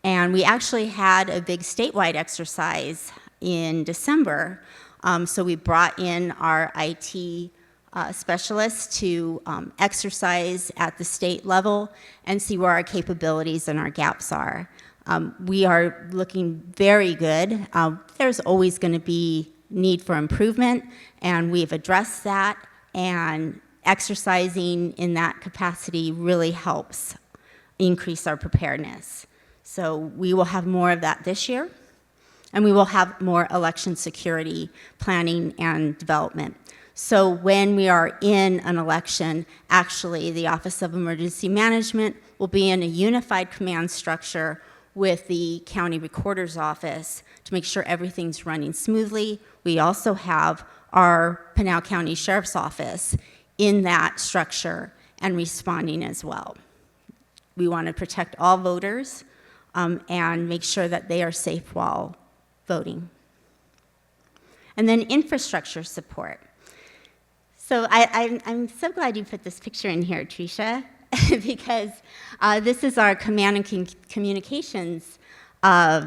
And we actually had a big statewide exercise in December. So we brought in our IT specialists to exercise at the state level and see where our capabilities and our gaps are. We are looking very good. There's always going to be need for improvement, and we've addressed that, and exercising in that capacity really helps increase our preparedness. So we will have more of that this year, and we will have more election security planning and development. So when we are in an election, actually the Office of Emergency Management will be in a unified command structure with the county recorder's office to make sure everything's running smoothly. We also have our Pinal County Sheriff's Office in that structure and responding as well. We want to protect all voters and make sure that they are safe while voting. And then infrastructure support. So I'm so glad you put this picture in here, Tricia, because this is our command and communications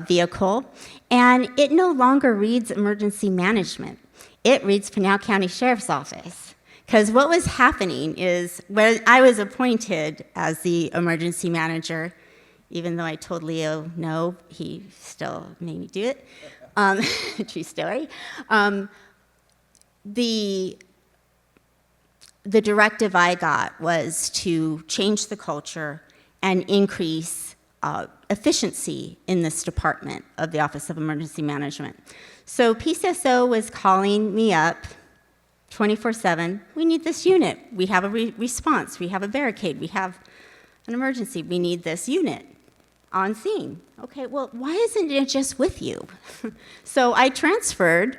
vehicle, and it no longer reads emergency management. It reads Pinal County Sheriff's Office. Because what was happening is when I was appointed as the emergency manager, even though I told Leo no, he still made me do it. True story. The directive I got was to change the culture and increase efficiency in this department of the Office of Emergency Management. So PCSO was calling me up 24/7. We need this unit. We have a response. We have a barricade. We have an emergency. We need this unit on scene. Okay, well, why isn't it just with you? So I transferred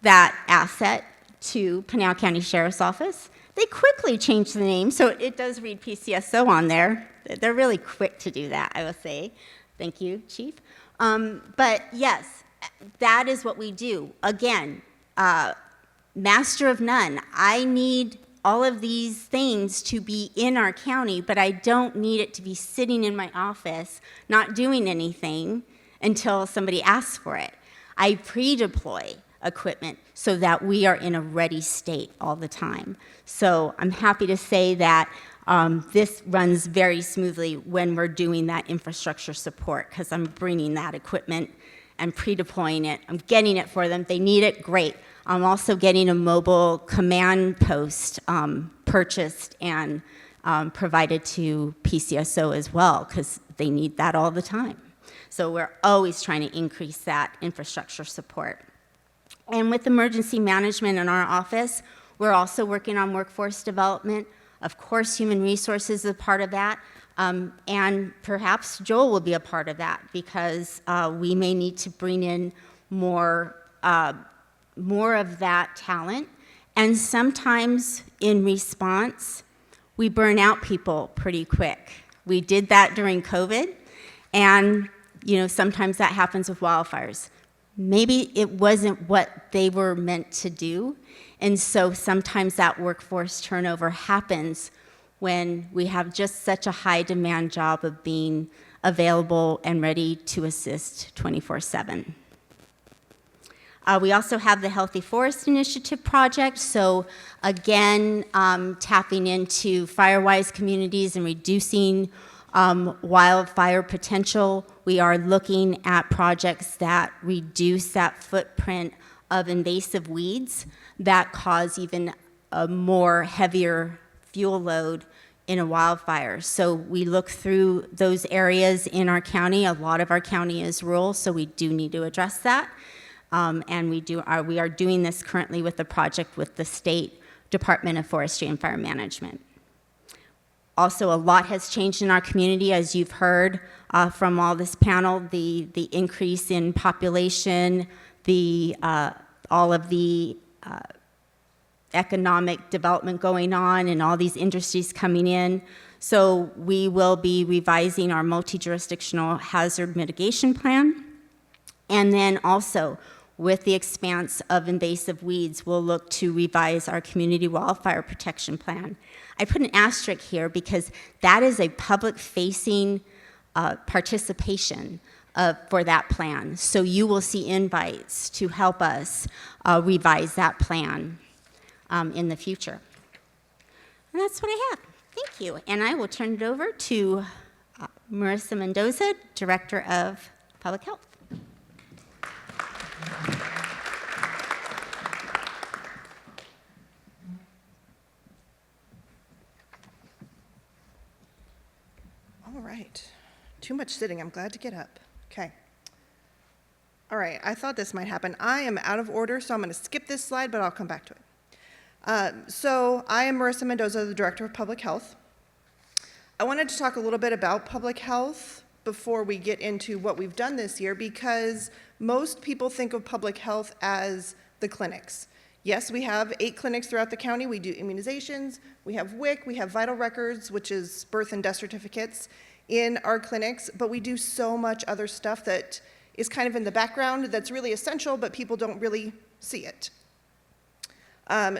that asset to Pinal County Sheriff's Office. They quickly changed the name, so it does read PCSO on there. They're really quick to do that, I will say. Thank you, Chief. But yes, that is what we do. Again, master of none. I need all of these things to be in our county, but I don't need it to be sitting in my office, not doing anything until somebody asks for it. I pre-deploy equipment so that we are in a ready state all the time. So I'm happy to say that this runs very smoothly when we're doing that infrastructure support, because I'm bringing that equipment and pre-deploying it. I'm getting it for them. They need it, great. I'm also getting a mobile command post purchased and provided to PCSO as well, because they need that all the time. So we're always trying to increase that infrastructure support. And with emergency management in our office, we're also working on workforce development. Of course, human resources is a part of that. And perhaps Joel will be a part of that, because we may need to bring in more of that talent. And sometimes in response, we burn out people pretty quick. We did that during COVID, and sometimes that happens with wildfires. Maybe it wasn't what they were meant to do, and so sometimes that workforce turnover happens when we have just such a high demand job of being available and ready to assist 24/7. We also have the Healthy Forest Initiative project, so again, tapping into fire-wise communities and reducing wildfire potential. We are looking at projects that reduce that footprint of invasive weeds that cause even a more heavier fuel load in a wildfire. So we look through those areas in our county. A lot of our county is rural, so we do need to address that. And we are doing this currently with the project with the State Department of Forestry and Fire Management. Also, a lot has changed in our community, as you've heard from all this panel, the increase in population, all of the economic development going on and all these industries coming in. So we will be revising our multi-jurisdictional hazard mitigation plan. And then also, with the expanse of invasive weeds, we'll look to revise our community wildfire protection plan. I put an asterisk here because that is a public-facing participation for that plan. So you will see invites to help us revise that plan in the future. And that's what I have. Thank you. And I will turn it over to Marissa Mendoza, Director of Public Health. All right. Too much sitting. I'm glad to get up. Okay. All right. I thought this might happen. I am out of order, so I'm going to skip this slide, but I'll come back to it. So I am Marissa Mendoza, the Director of Public Health. I wanted to talk a little bit about public health before we get into what we've done this year, because most people think of public health as the clinics. Yes, we have 8 clinics throughout the county. We do immunizations, we have WIC, we have vital records, which is birth and death certificates in our clinics, but we do so much other stuff that is kind of in the background that's really essential, but people don't really see it.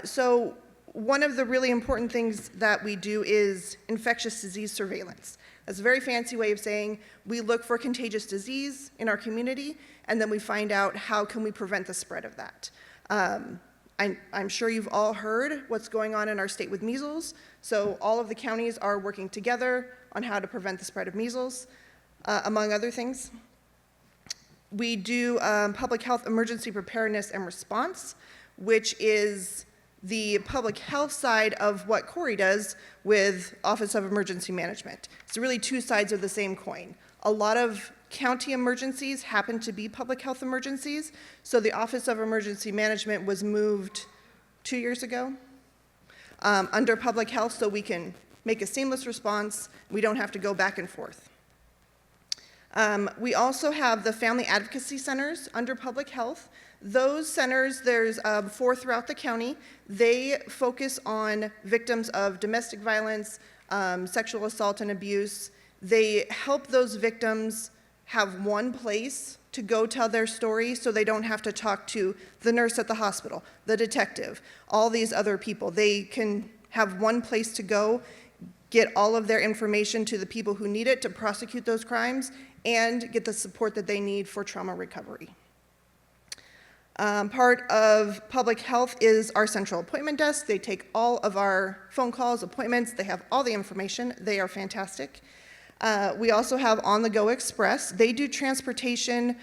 So one of the really important things that we do is infectious disease surveillance. That's a very fancy way of saying we look for contagious disease in our community, and then we find out how can we prevent the spread of that. I'm sure you've all heard what's going on in our state with measles, so all of the counties are working together on how to prevent the spread of measles, among other things. We do public health emergency preparedness and response, which is the public health side of what Corey does with Office of Emergency Management. It's really 2 sides of the same coin. A lot of county emergencies happen to be public health emergencies, so the Office of Emergency Management was moved 2 years ago under public health so we can make a seamless response. We don't have to go back and forth. We also have the family advocacy centers under public health. Those centers, there's 4 throughout the county. They focus on victims of domestic violence, sexual assault and abuse. They help those victims have one place to go tell their story so they don't have to talk to the nurse at the hospital, the detective, all these other people. They can have one place to go, get all of their information to the people who need it to prosecute those crimes, and get the support that they need for trauma recovery. Part of public health is our central appointment desk. They take all of our phone calls, appointments. They have all the information. They are fantastic. We also have On the Go Express. They do transportation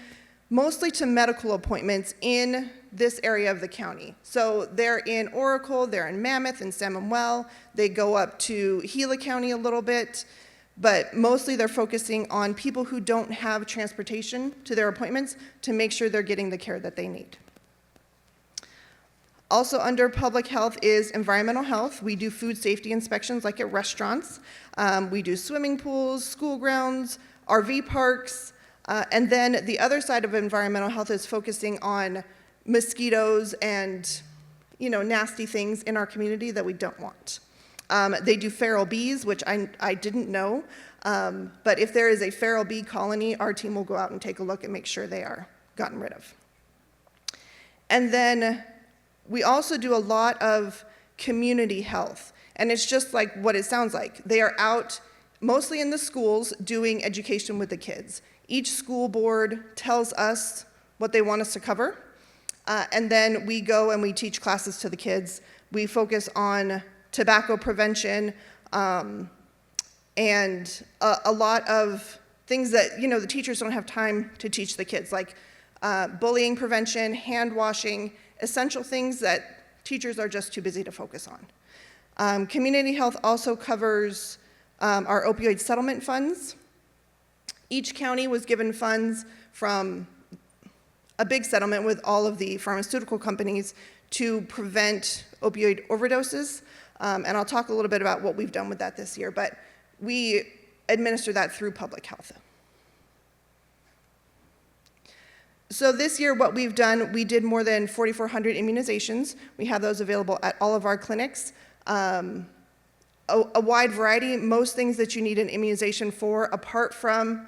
mostly to medical appointments in this area of the county. So they're in Oracle, they're in Mammoth and San Manuel. They go up to Gila County a little bit, but mostly they're focusing on people who don't have transportation to their appointments to make sure they're getting the care that they need. Also under public health is environmental health. We do food safety inspections like at restaurants. We do swimming pools, school grounds, RV parks, and then the other side of environmental health is focusing on mosquitoes and, nasty things in our community that we don't want. They do feral bees, which I didn't know, but if there is a feral bee colony, our team will go out and take a look and make sure they are gotten rid of. And then we also do a lot of community health, and it's just like what it sounds like. They are out mostly in the schools doing education with the kids. Each school board tells us what they want us to cover, and then we go and we teach classes to the kids. We focus on tobacco prevention and a lot of things that, the teachers don't have time to teach the kids, like bullying prevention, hand washing, essential things that teachers are just too busy to focus on. Community health also covers our opioid settlement funds. Each county was given funds from a big settlement with all of the pharmaceutical companies to prevent opioid overdoses. And I'll talk a little bit about what we've done with that this year, but we administer that through public health. So this year, what we've done, we did more than 4,400 immunizations. We have those available at all of our clinics. A wide variety, most things that you need an immunization for, apart from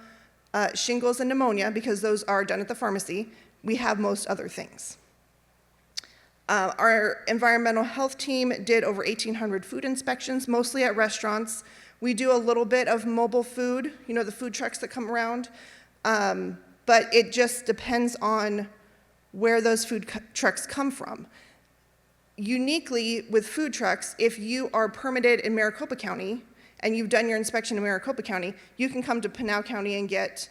shingles and pneumonia, because those are done at the pharmacy, we have most other things. Our environmental health team did over 1,800 food inspections, mostly at restaurants. We do a little bit of mobile food, the food trucks that come around. But it just depends on where those food trucks come from. Uniquely with food trucks, if you are permitted in Maricopa County and you've done your inspection in Maricopa County, you can come to Pinal County and get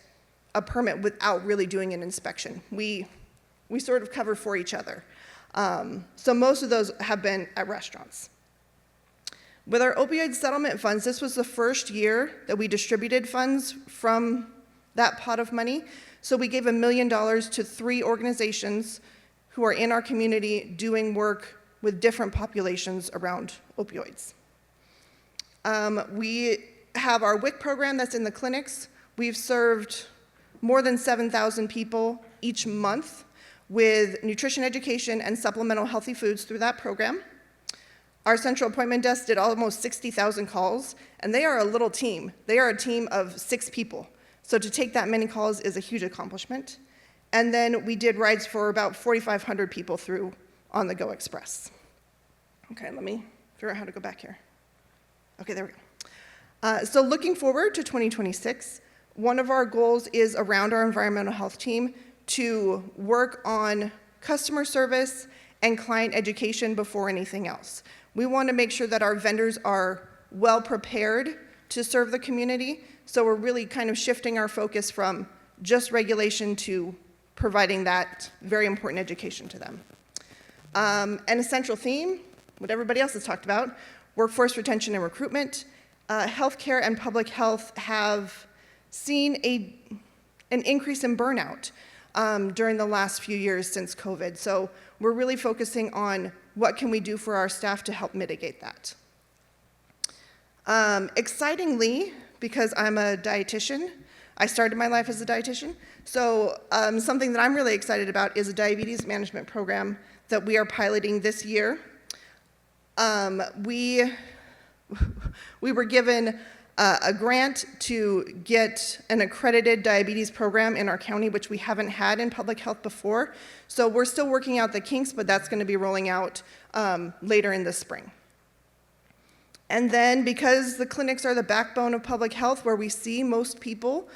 a permit without really doing an inspection. We sort of cover for each other. So most of those have been at restaurants. With our opioid settlement funds, this was the first year that we distributed funds from that pot of money. So we gave $1 million to 3 organizations who are in our community doing work with different populations around opioids. We have our WIC program that's in the clinics. We've served more than 7,000 people each month with nutrition education and supplemental healthy foods through that program. Our central appointment desk did almost 60,000 calls, and they are a little team. They are a team of 6 people. So to take that many calls is a huge accomplishment. And then we did rides for about 4,500 people through On the Go Express. Okay, let me figure out how to go back here. Okay, there we go. So looking forward to 2026, one of our goals is around our environmental health team to work on customer service and client education before anything else. We want to make sure that our vendors are well prepared to serve the community, so we're really kind of shifting our focus from just regulation to providing that very important education to them. An essential theme, what everybody else has talked about, workforce retention and recruitment. Healthcare and public health have seen an increase in burnout during the last few years since COVID. So we're really focusing on what can we do for our staff to help mitigate that. Excitingly, because I'm a dietitian, I started my life as a dietitian, so something that I'm really excited about is a diabetes management program that we are piloting this year. We were given a grant to get an accredited diabetes program in our county, which we haven't had in public health before. So we're still working out the kinks, but that's going to be rolling out later in the spring. And then because the clinics are the backbone of public health where we see most people,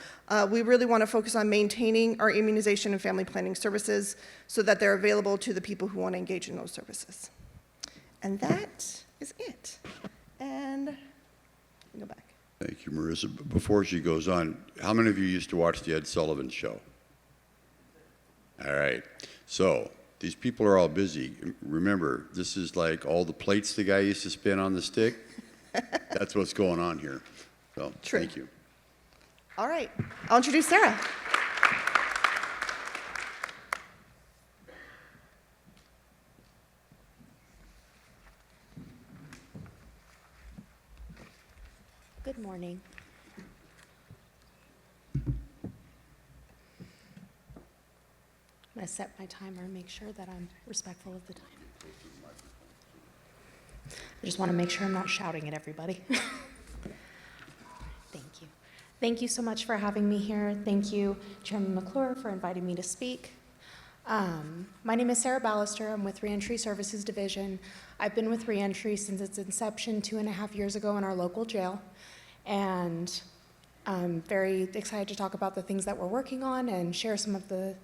we really want to focus on maintaining our immunization and family planning services so that they're available to the people who want to engage in those services. And that is it. And go back. Thank you, Marissa. Before she goes on, how many of you used to watch the Ed Sullivan Show? All right. So these people are all busy. Remember, this is like all the plates the guy used to spin on the stick. That's what's going on here. So True. Thank you. All right. I'll introduce Sarah. Good morning. I'm going to set my timer and make sure that I'm respectful of the time. I just want to make sure I'm not shouting at everybody. Thank you. Thank you so much for having me here. Thank you, Chairman McClure, for inviting me to speak. My name is Sarah Ballister. I'm with Reentry Services Division. I've been with Reentry since its inception 2.5 years ago in our local jail. And I'm very excited to talk about the things that we're working on and share some of the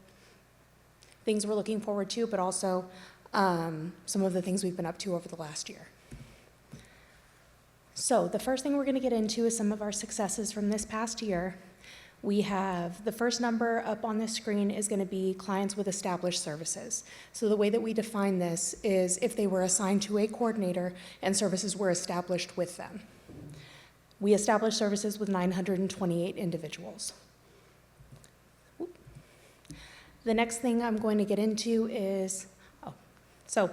things we're looking forward to, but also some of the things we've been up to over the last year. So the first thing we're going to get into is some of our successes from this past year. We have the first number up on the screen is going to be clients with established services. So the way that we define this is if they were assigned to a coordinator and services were established with them. We established services with 928 individuals. The next thing I'm going to get into is, so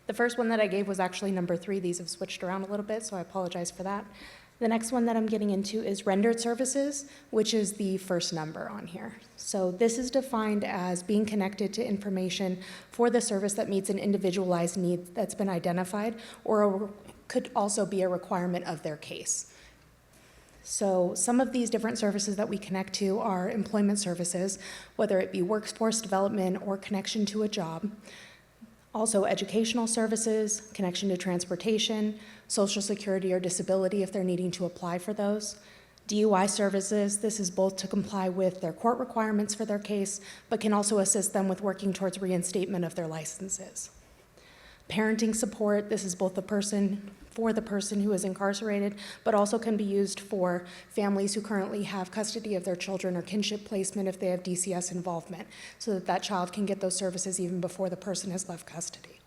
the first one that I gave was actually number 3. These have switched around a little bit, so I apologize for that. The next one that I'm getting into is rendered services, which is the first number on here. So this is defined as being connected to information for the service that meets an individualized need that's been identified, or could also be a requirement of their case. So some of these different services that we connect to are employment services, whether it be workforce development or connection to a job. Also educational services, connection to transportation, social security or disability if they're needing to apply for those. DUI services, this is both to comply with their court requirements for their case, but can also assist them with working towards reinstatement of their licenses. Parenting support, this is both the person for the person who is incarcerated, but also can be used for families who currently have custody of their children or kinship placement if they have DCS involvement, so that that child can get those services even before the person has left custody.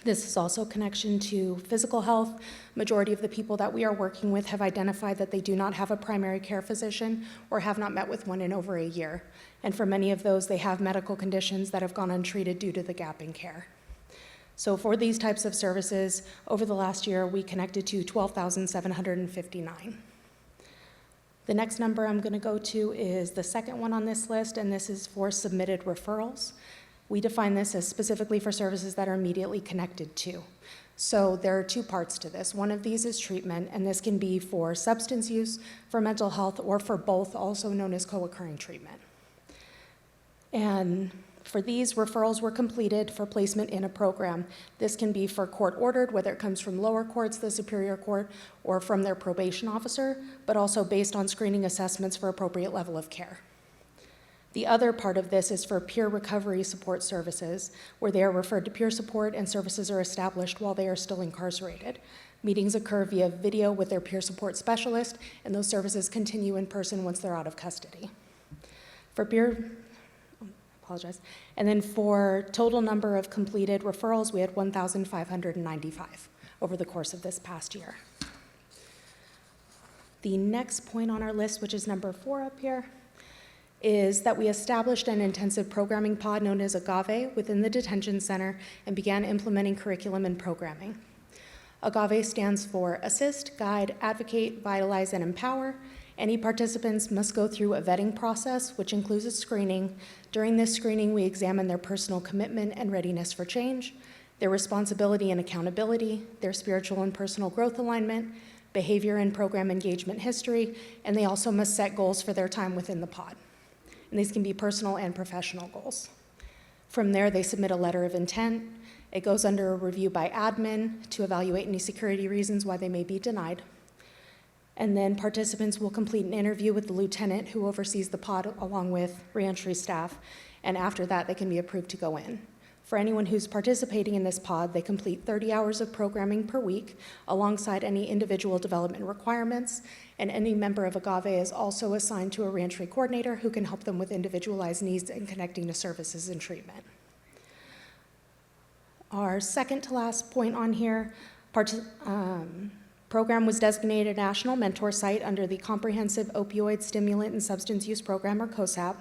This is also a connection to physical health. Majority of the people that we are working with have identified that they do not have a primary care physician or have not met with one in over a year. And for many of those, they have medical conditions that have gone untreated due to the gap in care. So for these types of services, over the last year, we connected to 12,759. The next number I'm going to go to is the second one on this list, and this is for submitted referrals. We define this as specifically for services that are immediately connected to. So there are two parts to this. One of these is treatment, and this can be for substance use, for mental health, or for both, also known as co-occurring treatment. And for these, referrals were completed for placement in a program. This can be for court-ordered, whether it comes from lower courts, the Superior Court, or from their probation officer, but also based on screening assessments for appropriate level of care. The other part of this is for peer recovery support services, where they are referred to peer support and services are established while they are still incarcerated. Meetings occur via video with their peer support specialist, and those services continue in person once they're out of custody. For and then for total number of completed referrals, we had 1,595 over the course of this past year. The next point on our list, which is number 4 up here, is that we established an intensive programming pod known as AGAVE within the detention center and began implementing curriculum and programming. AGAVE stands for Assist, Guide, Advocate, Vitalize, and Empower. Any participants must go through a vetting process, which includes a screening. During this screening, we examine their personal commitment and readiness for change, their responsibility and accountability, their spiritual and personal growth alignment, behavior and program engagement history, and they also must set goals for their time within the pod. And these can be personal and professional goals. From there, they submit a letter of intent. It goes under a review by admin to evaluate any security reasons why they may be denied. And then participants will complete an interview with the lieutenant who oversees the pod along with reentry staff, and after that, they can be approved to go in. For anyone who's participating in this pod, they complete 30 hours of programming per week alongside any individual development requirements, and any member of AGAVE is also assigned to a reentry coordinator who can help them with individualized needs and connecting to services and treatment. Our second to last point on here, program was designated a National Mentor Site under the Comprehensive Opioid Stimulant and Substance Use Program, or COSAP.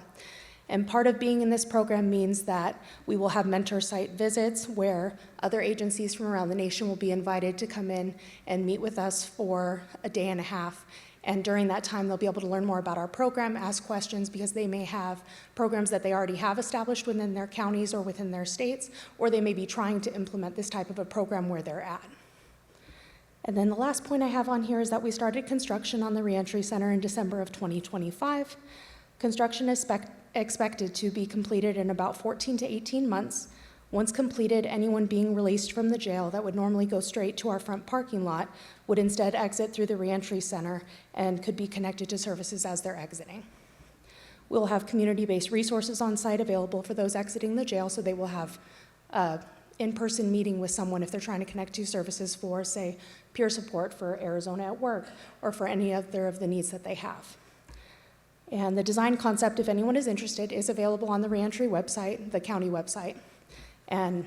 And part of being in this program means that we will have mentor site visits where other agencies from around the nation will be invited to come in and meet with us for a day and a half. And during that time, they'll be able to learn more about our program, ask questions, because they may have programs that they already have established within their counties or within their states, or they may be trying to implement this type of a program where they're at. And then the last point I have on here is that we started construction on the Reentry Center in December of 2025. Construction is expected to be completed in about 14 to 18 months. Once completed, anyone being released from the jail that would normally go straight to our front parking lot would instead exit through the Reentry Center and could be connected to services as they're exiting. We'll have community-based resources on site available for those exiting the jail, so they will have in-person meeting with someone if they're trying to connect to services for, say, peer support for Arizona at Work or for any other of the needs that they have. And the design concept, if anyone is interested, is available on the Reentry website, the county website. And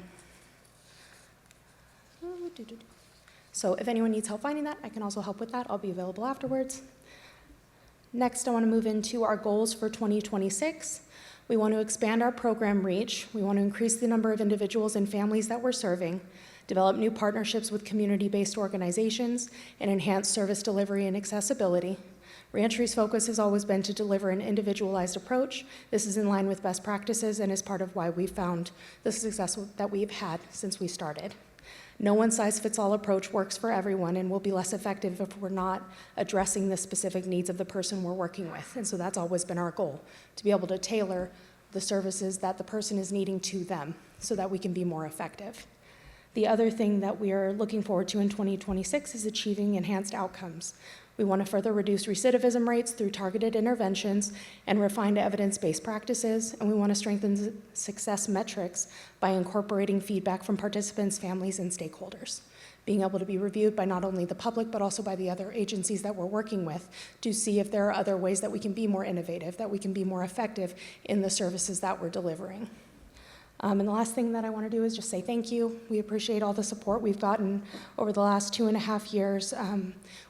so if anyone needs help finding that, I can also help with that. I'll be available afterwards. Next, I want to move into our goals for 2026. We want to expand our program reach. We want to increase the number of individuals and families that we're serving, develop new partnerships with community-based organizations, and enhance service delivery and accessibility. Reentry's focus has always been to deliver an individualized approach. This is in line with best practices and is part of why we found the success that we've had since we started. No one-size-fits-all approach works for everyone and will be less effective if we're not addressing the specific needs of the person we're working with. And so that's always been our goal, to be able to tailor the services that the person is needing to them so that we can be more effective. The other thing that we are looking forward to in 2026 is achieving enhanced outcomes. We want to further reduce recidivism rates through targeted interventions and refined evidence-based practices, and we want to strengthen success metrics by incorporating feedback from participants, families, and stakeholders. being able to be reviewed by not only the public, but also by the other agencies that we're working with to see if there are other ways that we can be more innovative, that we can be more effective in the services that we're delivering. And the last thing that I want to do is just say thank you. We appreciate all the support we've gotten over the last 2.5 years.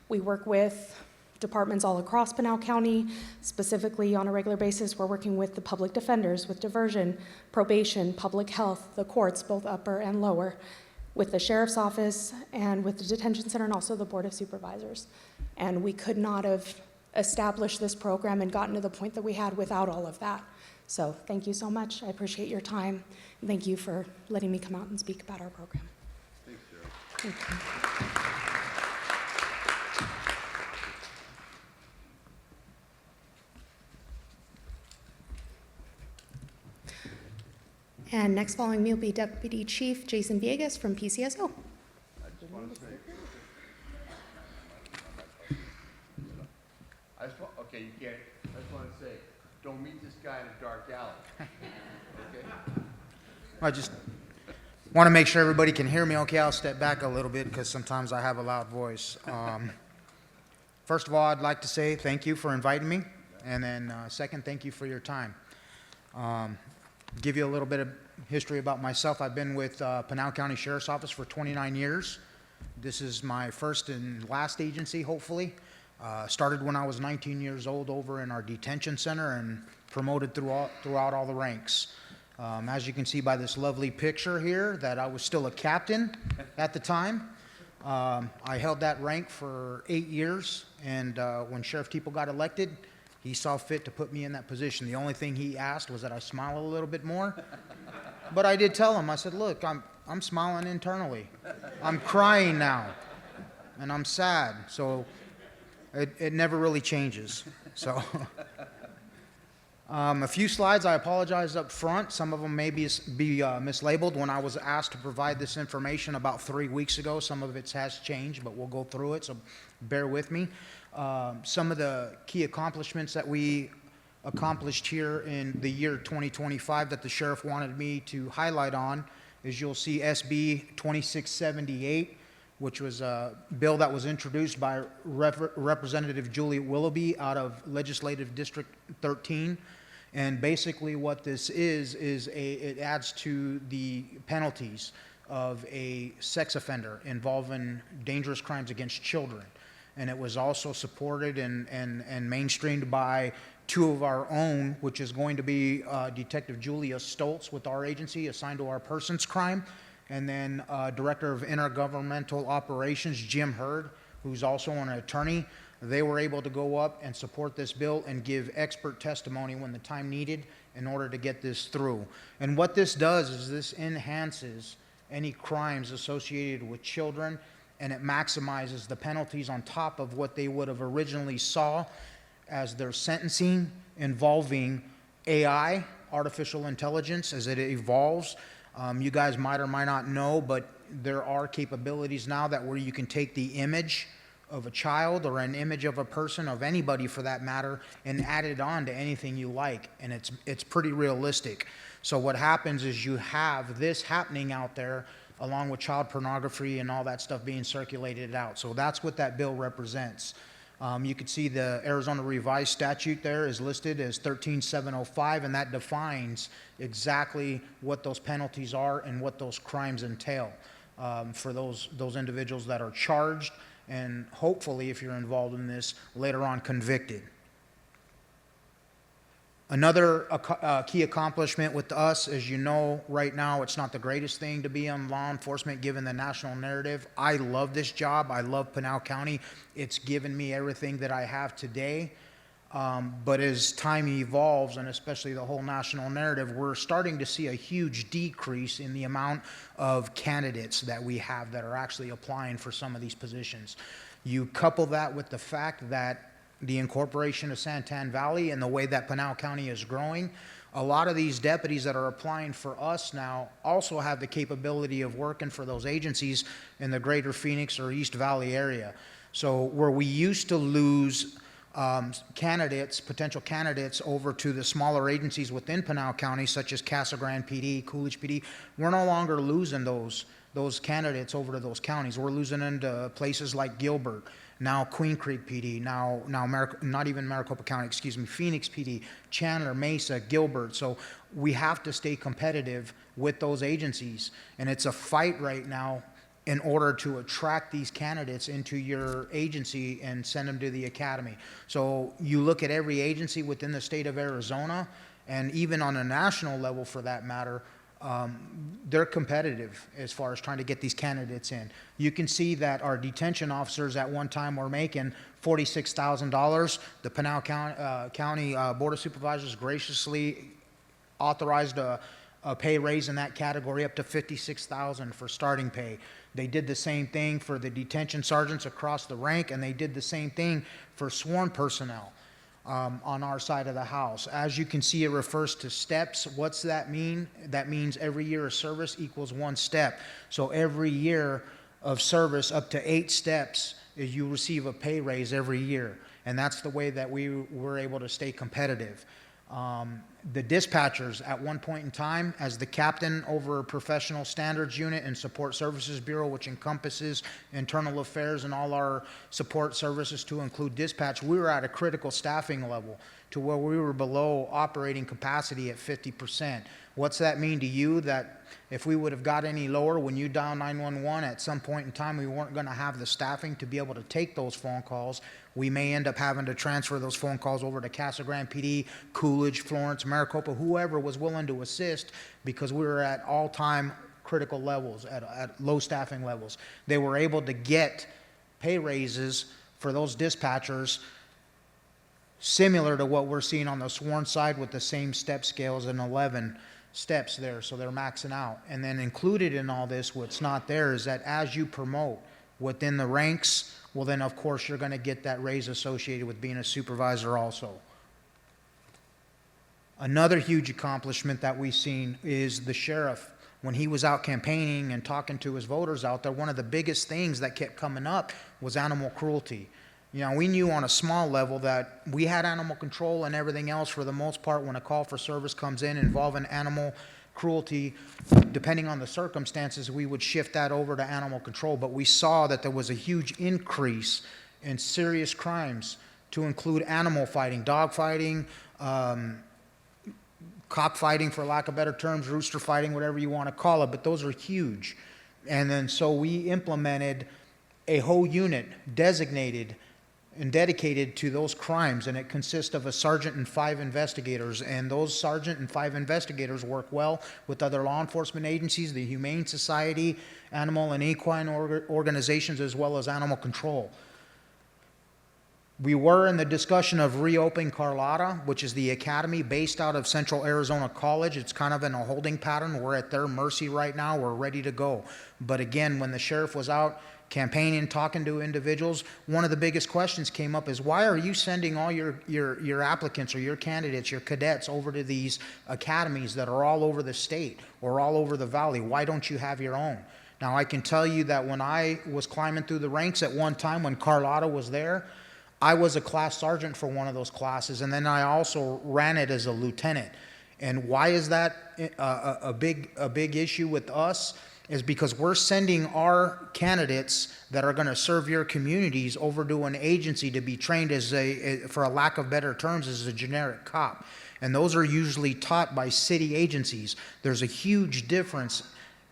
We work with departments all across Pinal County. Specifically, on a regular basis, we're working with the public defenders, with diversion, probation, public health, the courts, both upper and lower, with the sheriff's office, and with the detention center, and also the board of supervisors. And we could not have established this program and gotten to the point that we had without all of that. So thank you so much. I appreciate your time. And thank you for letting me come out and speak about our program. Thanks, Sarah. Thank you. And next following me will be Deputy Chief Jason Villegas from PCSO. Okay, you can't. I just want to say, don't meet this guy in a dark alley. Okay? I just want to make sure everybody can hear me okay. I'll step back a little bit because sometimes I have a loud voice. First of all, I'd like to say thank you for inviting me. And then second, thank you for your time. Give you a little bit of history about myself. I've been with Pinal County Sheriff's Office for 29 years. This is my first and last agency, hopefully. Started when I was 19 years old over in our detention center and promoted throughout all the ranks. As you can see by this lovely picture here, that I was still a captain at the time. I held that rank for 8 years, and when Sheriff Teeple got elected, he saw fit to put me in that position. The only thing he asked was that I smile a little bit more. But I did tell him, I said, look, I'm smiling internally. I'm crying now, and I'm sad. So it never really changes. So a few slides, I apologize up front. Some of them may be mislabeled. When I was asked to provide this information about 3 weeks ago, some of it has changed, but we'll go through it, so bear with me. Some of the key accomplishments that we accomplished here in the year 2025 that the sheriff wanted me to highlight on is you'll see SB 2678, which was a bill that was introduced by Representative Julie Willoughby out of Legislative District 13. And basically what this is it adds to the penalties of a sex offender involving dangerous crimes against children. And it was also supported and mainstreamed by two of our own, which is going to be Detective Julia Stoltz with our agency assigned to our persons crime, and then Director of Intergovernmental Operations, Jim Hurd, who's also an attorney. They were able to go up and support this bill and give expert testimony when the time needed in order to get this through. And what this does is this enhances any crimes associated with children, and it maximizes the penalties on top of what they would have originally saw as their sentencing involving AI, artificial intelligence, as it evolves. You guys might or might not know, but there are capabilities now that where you can take the image of a child or an image of a person, of anybody for that matter, and add it on to anything you like, and it's pretty realistic. So what happens is you have this happening out there along with child pornography and all that stuff being circulated out. So that's what that bill represents. You can see the Arizona Revised Statute there is listed as 13705, and that defines exactly what those penalties are and what those crimes entail for those individuals that are charged and hopefully, if you're involved in this, later on convicted. Another key accomplishment with us, as you know, right now, it's not the greatest thing to be in law enforcement given the national narrative. I love this job. I love Pinal County. It's given me everything that I have today. But as time evolves, and especially the whole national narrative, we're starting to see a huge decrease in the amount of candidates that we have that are actually applying for some of these positions. You couple that with the fact that the incorporation of Santan Valley and the way that Pinal County is growing, a lot of these deputies that are applying for us now also have the capability of working for those agencies in the greater Phoenix or East Valley area. So where we used to lose potential candidates over to the smaller agencies within Pinal County, such as Casa Grande PD, Coolidge PD, we're no longer losing those those candidates over to those counties. We're losing into places like Gilbert, now Queen Creek PD, now not even Maricopa County, excuse me, Phoenix PD, Chandler, Mesa, Gilbert. So we have to stay competitive with those agencies. And it's a fight right now in order to attract these candidates into your agency and send them to the academy. So you look at every agency within the state of Arizona, and even on a national level for that matter, they're competitive as far as trying to get these candidates in. You can see that our detention officers at one time were making $46,000. The Pinal County Board of Supervisors graciously authorized a pay raise in that category up to $56,000 for starting pay. They did the same thing for the detention sergeants across the rank, and they did the same thing for sworn personnel on our side of the house. As you can see, it refers to steps. What's that mean? That means every year of service equals 1 step. So every year of service up to 8 steps is you receive a pay raise every year. And that's the way that we were able to stay competitive. The dispatchers at one point in time, as the captain over Professional Standards Unit and Support Services Bureau, which encompasses internal affairs and all our support services to include dispatch, we were at a critical staffing level to where we were below operating capacity at 50%. What's that mean to you? That if we would have got any lower when you dial 911 at some point in time, we weren't going to have the staffing to be able to take those phone calls. We may end up having to transfer those phone calls over to Casa Grande PD, Coolidge, Florence, Maricopa, whoever was willing to assist, because we were at all-time critical levels, at low staffing levels. They were able to get pay raises for those dispatchers similar to what we're seeing on the sworn side, with the same step scales and 11 steps there, so they're maxing out. And then included in all this, what's not there, is that as you promote within the ranks, well then of course you're going to get that raise associated with being a supervisor also. Another huge accomplishment that we've seen is the sheriff. When he was out campaigning and talking to his voters out there, one of the biggest things that kept coming up was animal cruelty. You know, we knew on a small level that we had animal control and everything else for the most part. When a call for service comes in involving animal cruelty, depending on the circumstances, we would shift that over to animal control. But we saw that there was a huge increase in serious crimes, to include animal fighting, dog fighting, cockfighting, for lack of better terms, rooster fighting, whatever you want to call it, but those are huge. And then so we implemented a whole unit designated and dedicated to those crimes, and it consists of a sergeant and 5 investigators, and those sergeant and 5 investigators work well with other law enforcement agencies, the Humane Society, animal and equine organizations, as well as animal control. We were in the discussion of reopening Carlotta, which is the academy based out of Central Arizona College. It's kind of in a holding pattern. We're at their mercy right now. We're ready to go. But again, when the sheriff was out campaigning, talking to individuals, one of the biggest questions came up is, why are you sending all your applicants or your candidates, your cadets, over to these academies that are all over the state or all over the valley? Why don't you have your own? Now, I can tell you that when I was climbing through the ranks at one time, when Carlotta was there, I was a class sergeant for one of those classes, and then I also ran it as a lieutenant. And why is that a big issue with us? Is because we're sending our candidates that are going to serve your communities over to an agency to be trained as for a lack of better terms, as a generic cop. And those are usually taught by city agencies. There's a huge difference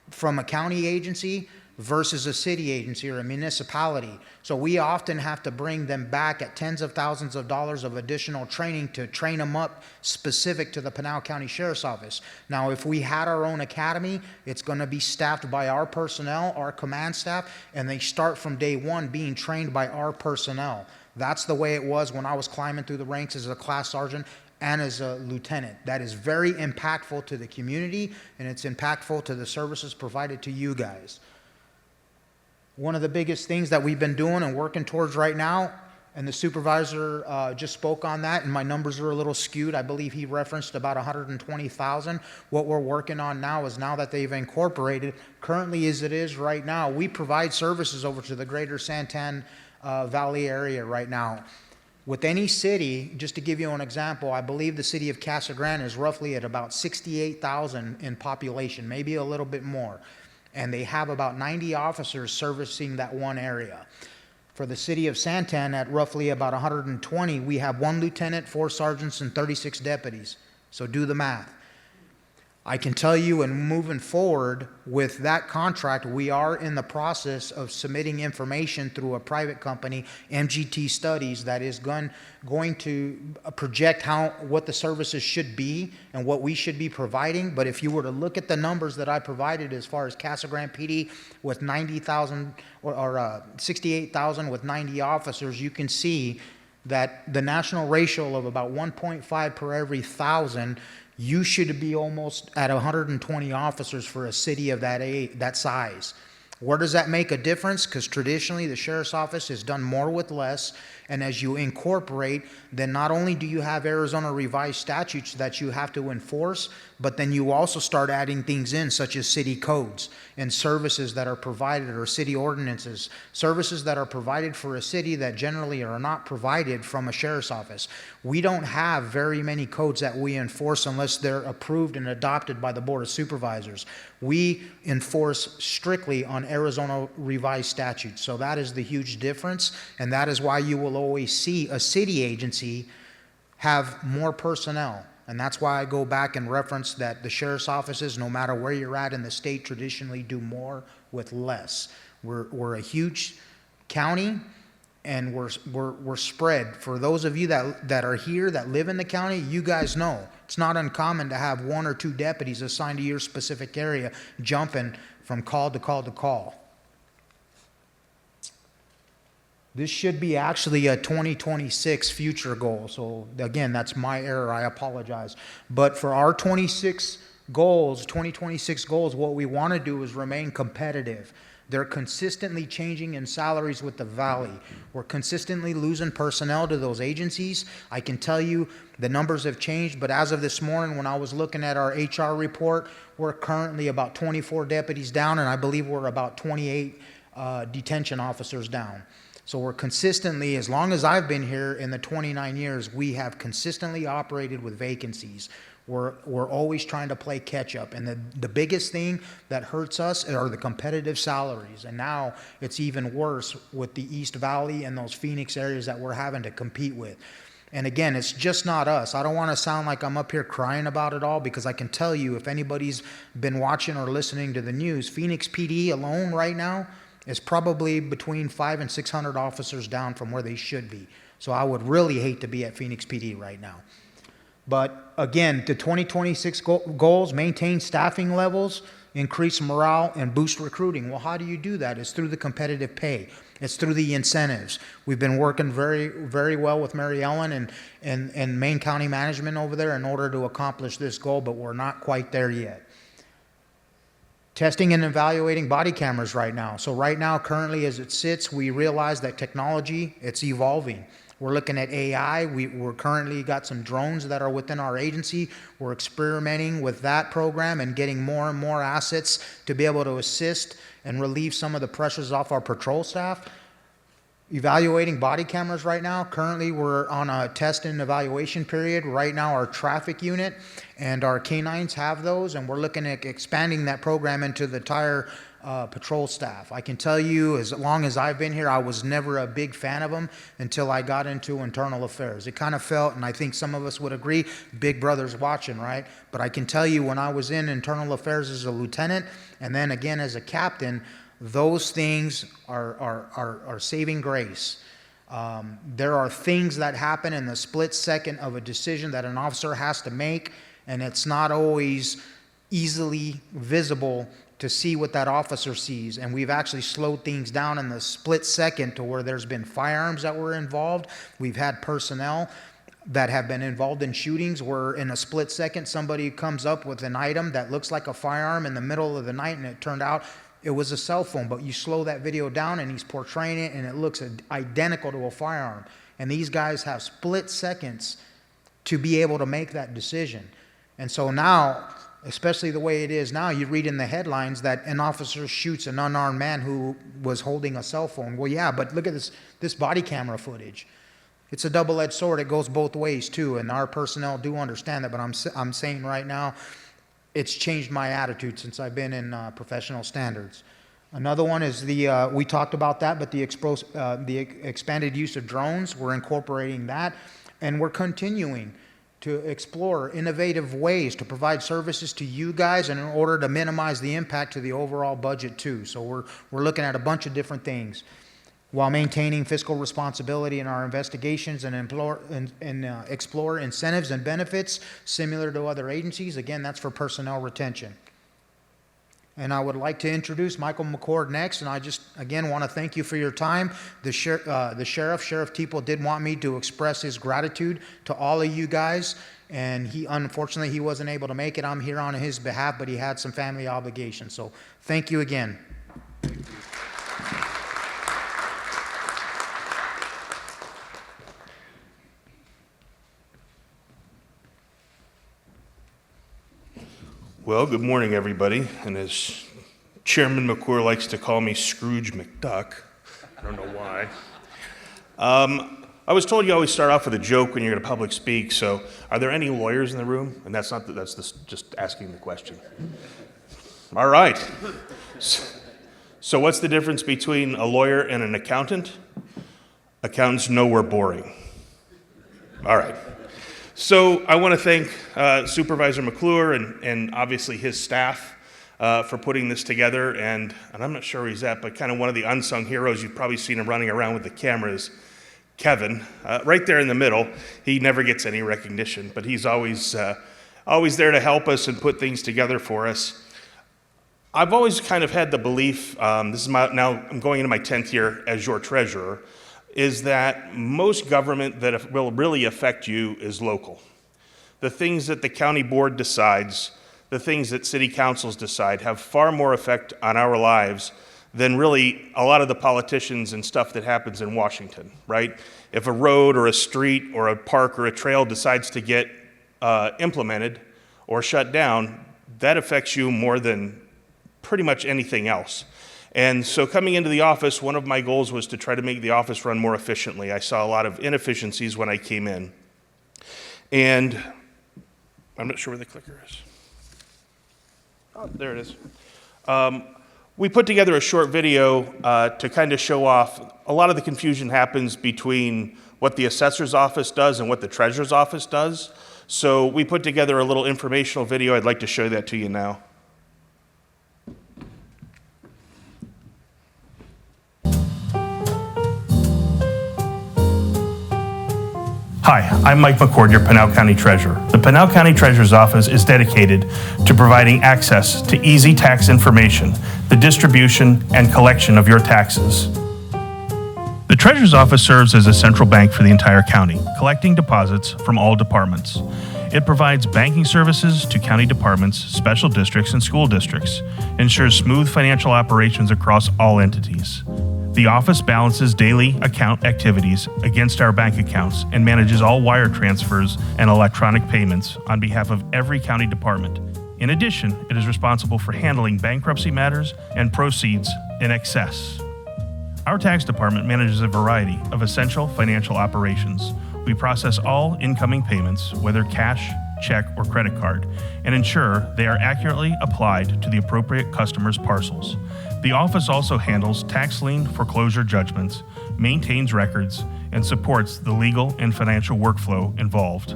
from a county agency versus a city agency or a municipality. So we often have to bring them back at tens of thousands of dollars of additional training to train them up specific to the Pinal County Sheriff's Office. Now, if we had our own academy, it's going to be staffed by our personnel, our command staff, and they start from day one being trained by our personnel. That's the way it was when I was climbing through the ranks as a class sergeant and as a lieutenant. That is very impactful to the community, and it's impactful to the services provided to you guys. One of the biggest things that we've been doing and working towards right now, and the supervisor just spoke on that, and my numbers are a little skewed. I believe he referenced about 120,000. What we're working on now is, now that they've incorporated, currently as it is right now, we provide services over to the greater Santan Valley area right now. With any city, just to give you an example, I believe the city of Casa Grande is roughly at about 68,000 in population, maybe a little bit more. and they have about 90 officers servicing that one area. For the city of Santan, at roughly about 120, we have 1 lieutenant, 4 sergeants, and 36 deputies. So do the math. I can tell you, and moving forward with that contract, we are in the process of submitting information through a private company, MGT Studies, that is going to project what the services should be and what we should be providing. But if you were to look at the numbers that I provided as far as Casa Grande PD with 90,000 or 68,000 with 90 officers, you can see that the national ratio of about 1.5 per every 1,000, you should be almost at 120 officers for a city of that size. Where does that make a difference? Because traditionally the sheriff's office has done more with less, and as you incorporate, then not only do you have Arizona revised statutes that you have to enforce, but then you also start adding things in, such as city codes and services that are provided, or city ordinances, services that are provided for a city that generally are not provided from a sheriff's office. We don't have very many codes that we enforce unless they're approved and adopted by the Board of Supervisors. We enforce strictly on Arizona revised statutes. So that is the huge difference, and that is why you will always see a city agency have more personnel. And that's why I go back and reference that the sheriff's offices, no matter where you're at in the state, traditionally do more with less. We're a huge county, and we're spread. For those of you that are here, that live in the county, you guys know it's not uncommon to have 1 or 2 deputies assigned to your specific area jumping from call to call to call. This should be actually a 2026 future goal. So again, that's my error. I apologize. But for our 2026 goals, what we want to do is remain competitive. They're consistently changing in salaries with the Valley. We're consistently losing personnel to those agencies. I can tell you the numbers have changed, but as of this morning, when I was looking at our HR report, we're currently about 24 deputies down, and I believe we're about 28 detention officers down. So we're consistently, as long as I've been here in the 29 years, we have consistently operated with vacancies. We're always trying to play catch up. And the biggest thing that hurts us are the competitive salaries. And now it's even worse with the East Valley and those Phoenix areas that we're having to compete with. And again, it's just not us. I don't want to sound like I'm up here crying about it all, because I can tell you, if anybody's been watching or listening to the news, Phoenix PD alone right now is probably between 500 and 600 officers down from where they should be. So I would really hate to be at Phoenix PD right now. But again, the 2026 goals: maintain staffing levels, increase morale, and boost recruiting. Well, how do you do that? It's through the competitive pay. It's through the incentives. We've been working very, very well with Mary Ellen and Maine County Management over there in order to accomplish this goal, but we're not quite there yet. Testing and evaluating body cameras right now. So right now, currently as it sits, we realize that technology, it's evolving. We're looking at AI. We're currently got some drones that are within our agency. We're experimenting with that program and getting more and more assets to be able to assist and relieve some of the pressures off our patrol staff. Evaluating body cameras right now. Currently, we're on a test and evaluation period. Right now, our traffic unit and our canines have those, and we're looking at expanding that program into the entire patrol staff. I can tell you, as long as I've been here, I was never a big fan of them until I got into internal affairs. It kind of felt, and I think some of us would agree, Big Brother's watching, right? But I can tell you, when I was in internal affairs as a lieutenant, and then again as a captain, those things are saving grace. There are things that happen in the split second of a decision that an officer has to make, and it's not always easily visible to see what that officer sees. And we've actually slowed things down in the split second to where there's been firearms that were involved. We've had personnel that have been involved in shootings where in a split second somebody comes up with an item that looks like a firearm in the middle of the night, and it turned out it was a cell phone. But you slow that video down and he's portraying it and it looks identical to a firearm. And these guys have split seconds to be able to make that decision. And so now, especially the way it is now, you read in the headlines that an officer shoots an unarmed man who was holding a cell phone. Well, yeah, but look at this body camera footage. It's a double-edged sword. It goes both ways too, and our personnel do understand that. But I'm saying right now, it's changed my attitude since I've been in professional standards. Another one is we talked about that, but the expanded use of drones, we're incorporating that, and we're continuing to explore innovative ways to provide services to you guys and in order to minimize the impact to the overall budget too. So we're looking at a bunch of different things while maintaining fiscal responsibility in our investigations and explore incentives and benefits similar to other agencies. Again, that's for personnel retention. And I would like to introduce Michael McCord next, and I just, again, want to thank you for your time. The Sheriff Teeple, did want me to express his gratitude to all of you guys, and unfortunately, he wasn't able to make it. I'm here on his behalf, but he had some family obligations, so thank you again. Well, good morning, everybody. And as Chairman McClure likes to call me, Scrooge McDuck. I don't know why. I was told you always start off with a joke when you're going to public speak. So, are there any lawyers in the room? And just asking the question. All right. So, what's the difference between a lawyer and an accountant? Accountants know we're boring. All right. So I want to thank Supervisor McClure and obviously his staff for putting this together. And I'm not sure where he's at, but kind of one of the unsung heroes, you've probably seen him running around with the cameras, Kevin, right there in the middle. He never gets any recognition, but he's always there to help us and put things together for us. I've always kind of had the belief, now I'm going into my 10th year as your treasurer, is that most government that will really affect you is local. The things that the county board decides, the things that city councils decide have far more effect on our lives than really a lot of the politicians and stuff that happens in Washington, right? If a road or a street or a park or a trail decides to get implemented or shut down, that affects you more than pretty much anything else. And so coming into the office, one of my goals was to try to make the office run more efficiently. I saw a lot of inefficiencies when I came in. And I'm not sure where the clicker is. Oh, there it is. We put together a short video to kind of show off. A lot of the confusion happens between what the assessor's office does and what the treasurer's office does. So we put together a little informational video. I'd like to show that to you now. Hi, I'm Mike McCord, your Pinal County Treasurer. The Pinal County Treasurer's Office is dedicated to providing access to easy tax information, the distribution and collection of your taxes. The Treasurer's Office serves as a central bank for the entire county, collecting deposits from all departments. It provides banking services to county departments, special districts, and school districts, ensures smooth financial operations across all entities. The office balances daily account activities against our bank accounts and manages all wire transfers and electronic payments on behalf of every county department. In addition, it is responsible for handling bankruptcy matters and proceeds in excess. Our tax department manages a variety of essential financial operations. We process all incoming payments, whether cash, check, or credit card, and ensure they are accurately applied to the appropriate customer's parcels. The office also handles tax lien foreclosure judgments, maintains records, and supports the legal and financial workflow involved.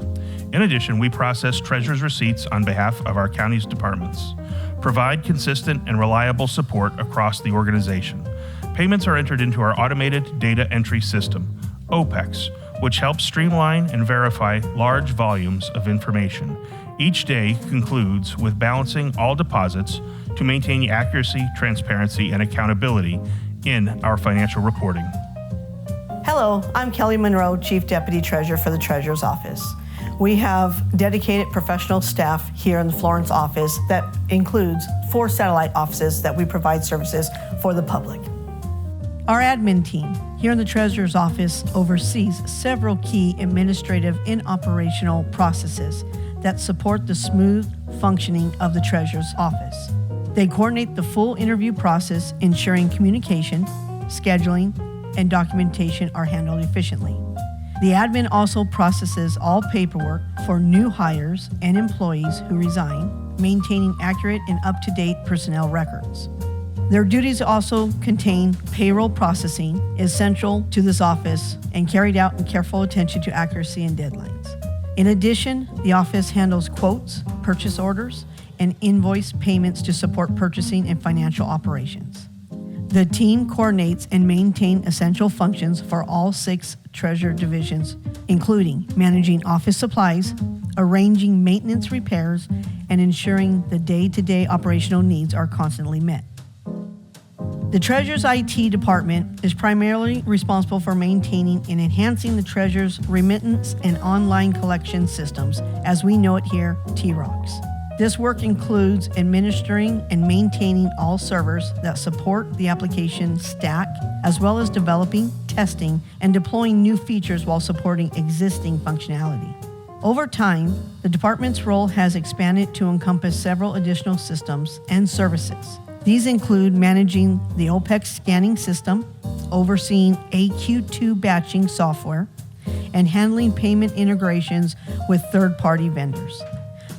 In addition, we process treasurer's receipts on behalf of our county's departments, provide consistent and reliable support across the organization. Payments are entered into our automated data entry system, OPEX, which helps streamline and verify large volumes of information. Each day concludes with balancing all deposits to maintain the accuracy, transparency, and accountability in our financial reporting. Hello, I'm Kelly Monroe, Chief Deputy Treasurer for the Treasurer's Office. We have dedicated professional staff here in the Florence office that includes 4 satellite offices that we provide services for the public. Our admin team here in the Treasurer's Office oversees several key administrative and operational processes that support the smooth functioning of the Treasurer's Office. They coordinate the full interview process, ensuring communication, scheduling, and documentation are handled efficiently. The admin also processes all paperwork for new hires and employees who resign, maintaining accurate and up-to-date personnel records. Their duties also contain payroll processing, essential to this office, and carried out in careful attention to accuracy and deadlines. In addition, the office handles quotes, purchase orders, and invoice payments to support purchasing and financial operations. The team coordinates and maintains essential functions for all 6 treasurer divisions, including managing office supplies, arranging maintenance repairs, and ensuring the day-to-day operational needs are constantly met. The Treasurer's IT department is primarily responsible for maintaining and enhancing the Treasurer's remittance and online collection systems, as we know it here, T-ROCS. This work includes administering and maintaining all servers that support the application stack, as well as developing, testing, and deploying new features while supporting existing functionality. Over time, the department's role has expanded to encompass several additional systems and services. These include managing the OPEX scanning system, overseeing AQ2 batching software, and handling payment integrations with third-party vendors.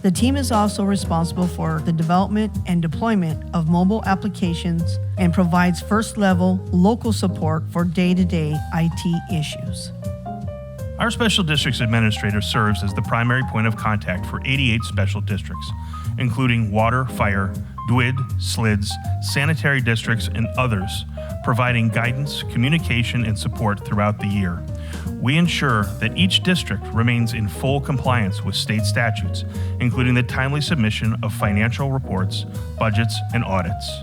The team is also responsible for the development and deployment of mobile applications and provides first-level local support for day-to-day IT issues. Our Special Districts Administrator serves as the primary point of contact for 88 special districts, including water, fire, DWID, SLIDS, sanitary districts, and others, providing guidance, communication, and support throughout the year. We ensure that each district remains in full compliance with state statutes, including the timely submission of financial reports, budgets, and audits.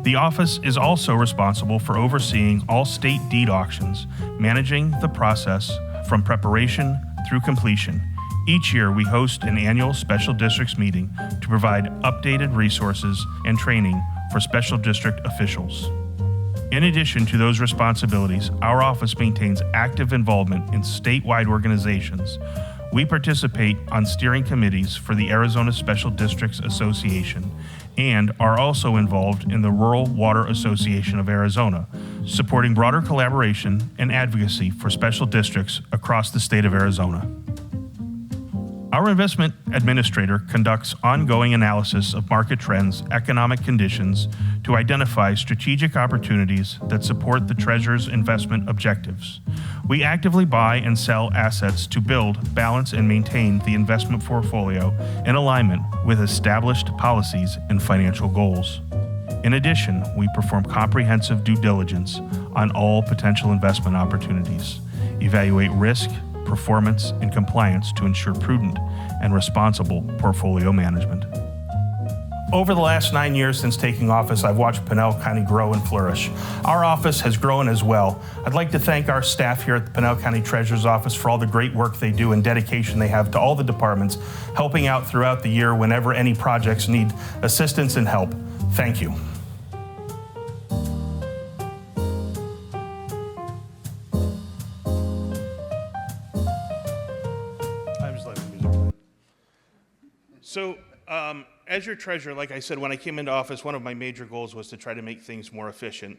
The office is also responsible for overseeing all state deed auctions, managing the process from preparation through completion. Each year, we host an annual Special Districts meeting to provide updated resources and training for special district officials. In addition to those responsibilities, our office maintains active involvement in statewide organizations. We participate on steering committees for the Arizona Special Districts Association and are also involved in the Rural Water Association of Arizona, supporting broader collaboration and advocacy for special districts across the state of Arizona. Our investment administrator conducts ongoing analysis of market trends, economic conditions, to identify strategic opportunities that support the Treasurer's investment objectives. We actively buy and sell assets to build, balance, and maintain the investment portfolio in alignment with established policies and financial goals. In addition, we perform comprehensive due diligence on all potential investment opportunities, evaluate risk, performance, and compliance to ensure prudent and responsible portfolio management. Over the last 9 years since taking office, I've watched Pinal County grow and flourish. Our office has grown as well. I'd like to thank our staff here at the Pinal County Treasurer's Office for all the great work they do and dedication they have to all the departments, helping out throughout the year whenever any projects need assistance and help. Thank you. So, as your treasurer, like I said, when I came into office, one of my major goals was to try to make things more efficient.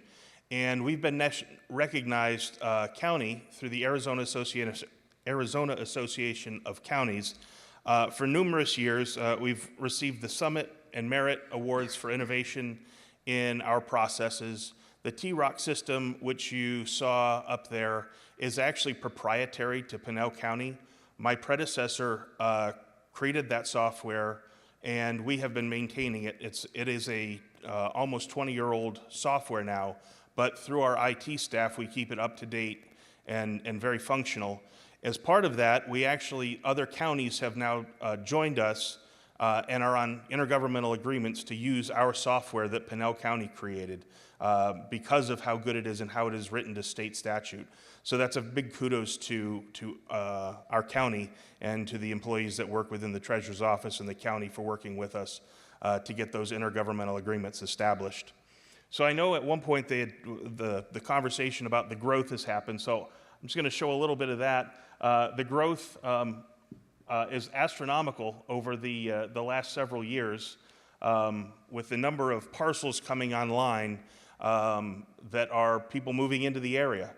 And we've been recognized county through the Arizona Association of Counties. For numerous years, we've received the Summit and Merit Awards for innovation in our processes. The T-ROC system, which you saw up there, is actually proprietary to Pinal County. My predecessor created that software, and we have been maintaining it. It is a almost 20-year-old software now, but through our IT staff, we keep it up to date and very functional. As part of that, other counties have now joined us and are on intergovernmental agreements to use our software that Pinal County created because of how good it is and how it is written to state statute. So that's a big kudos to our county and to the employees that work within the Treasurer's Office and the county for working with us to get those intergovernmental agreements established. So I know at one point the conversation about the growth has happened, so I'm just going to show a little bit of that. The growth is astronomical over the last several years with the number of parcels coming online that are people moving into the area.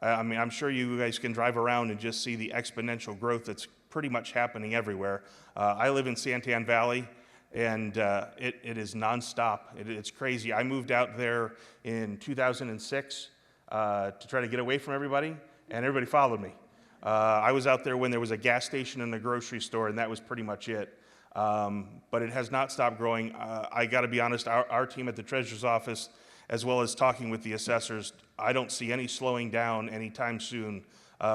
I mean, I'm sure you guys can drive around and just see the exponential growth that's pretty much happening everywhere. I live in Santan Valley, And it is nonstop. It's crazy. I moved out there in 2006 to try to get away from everybody, and everybody followed me. I was out there when there was a gas station and a grocery store, and that was pretty much it. But it has not stopped growing. I got to be honest, our team at the Treasurer's Office, as well as talking with the assessors, I don't see any slowing down anytime soon.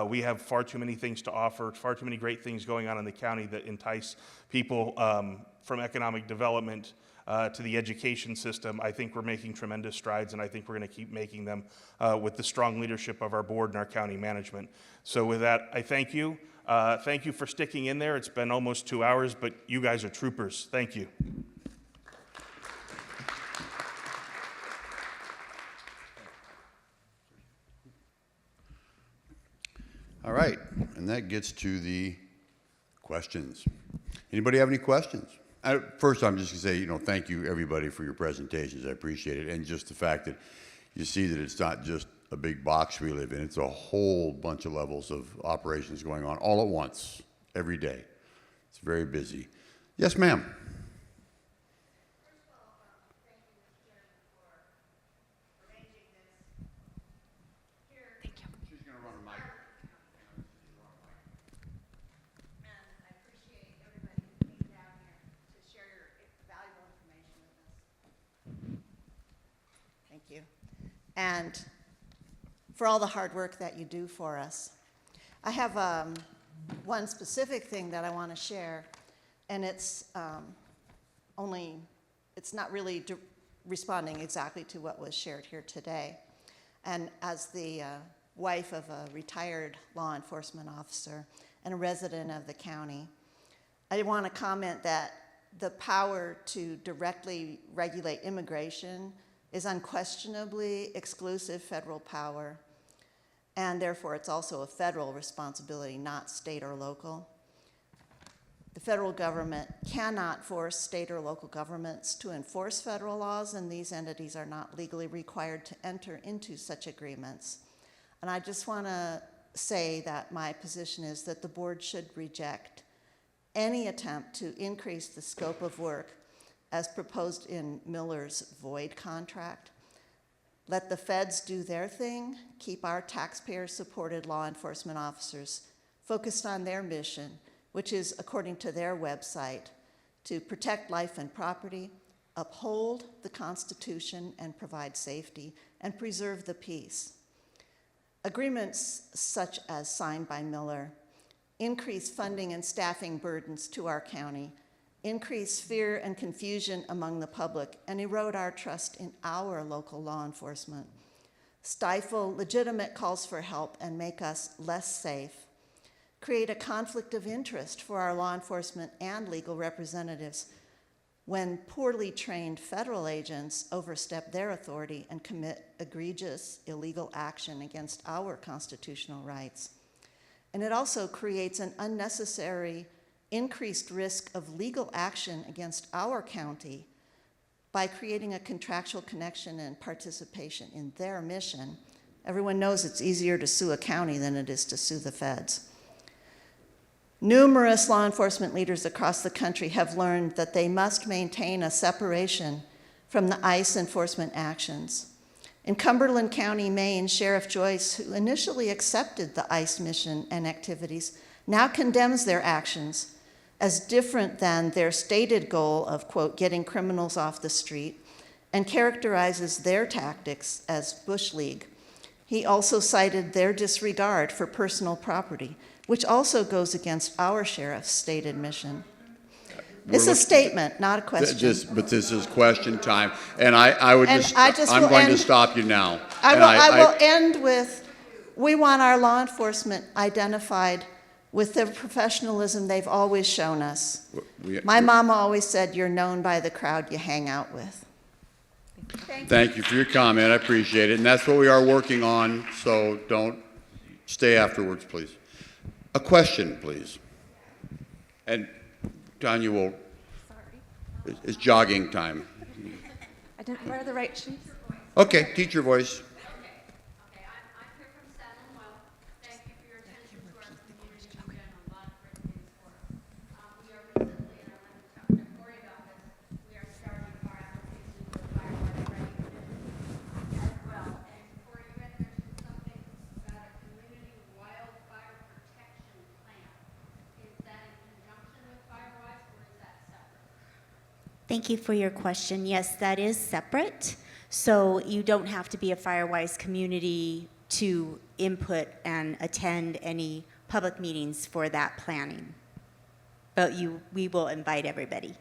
We have far too many things to offer, far too many great things going on in the county that entice people from economic development to the education system. I think we're making tremendous strides, and I think we're going to keep making them with the strong leadership of our board and our county management. So with that, I thank you. Thank you for sticking in there. It's been almost 2 hours, but you guys are troopers. Thank you. All right, and that gets to the questions. Anybody have any questions? First, I'm just going to say, thank you, everybody, for your presentations. I appreciate it. And just the fact that you see that it's not just a big box we live in. It's a whole bunch of levels of operations going on all at once, every day. It's very busy. Yes, ma'am. And for all the hard work that you do for us. I have one specific thing that I want to share, and it's not really responding exactly to what was shared here today. And as the wife of a retired law enforcement officer and a resident of the county, I want to comment that the power to directly regulate immigration is unquestionably exclusive federal power, and therefore it's also a federal responsibility, not state or local. The federal government cannot force state or local governments to enforce federal laws, and these entities are not legally required to enter into such agreements. And I just want to say that my position is that the board should reject any attempt to increase the scope of work as proposed in Miller's void contract. Let the feds do their thing, keep our taxpayer-supported law enforcement officers focused on their mission, which is, according to their website, to protect life and property, uphold the Constitution and provide safety, and preserve the peace. Agreements such as signed by Miller increase funding and staffing burdens to our county, increase fear and confusion among the public, and erode our trust in our local law enforcement, stifle legitimate calls for help and make us less safe, create a conflict of interest for our law enforcement and legal representatives when poorly trained federal agents overstep their authority and commit egregious illegal action against our constitutional rights. And it also creates an unnecessary increased risk of legal action against our county by creating a contractual connection and participation in their mission. Everyone knows it's easier to sue a county than it is to sue the feds. Numerous law enforcement leaders across the country have learned that they must maintain a separation from the ICE enforcement actions. In Cumberland County, Maine, Sheriff Joyce, who initially accepted the ICE mission and activities, now condemns their actions as different than their stated goal of, quote, getting criminals off the street, and characterizes their tactics as Bush League. He also cited their disregard for personal property, which also goes against our sheriff's stated mission. It's a statement, not a question. But this is question time, and I'm going to stop you now. I will end with, we want our law enforcement identified with the professionalism they've always shown us. My mama always said, you're known by the crowd you hang out with. Thank you for your comment. I appreciate it. And that's what we are working on, so don't stay afterwards, please. A question, please. And Tanya will, it's jogging time. I didn't wear the right shoes. Okay, teacher voice. Thank you for your question. Yes, that is separate. So you don't have to be a Firewise community to input and attend any public meetings for that planning. But we will invite everybody.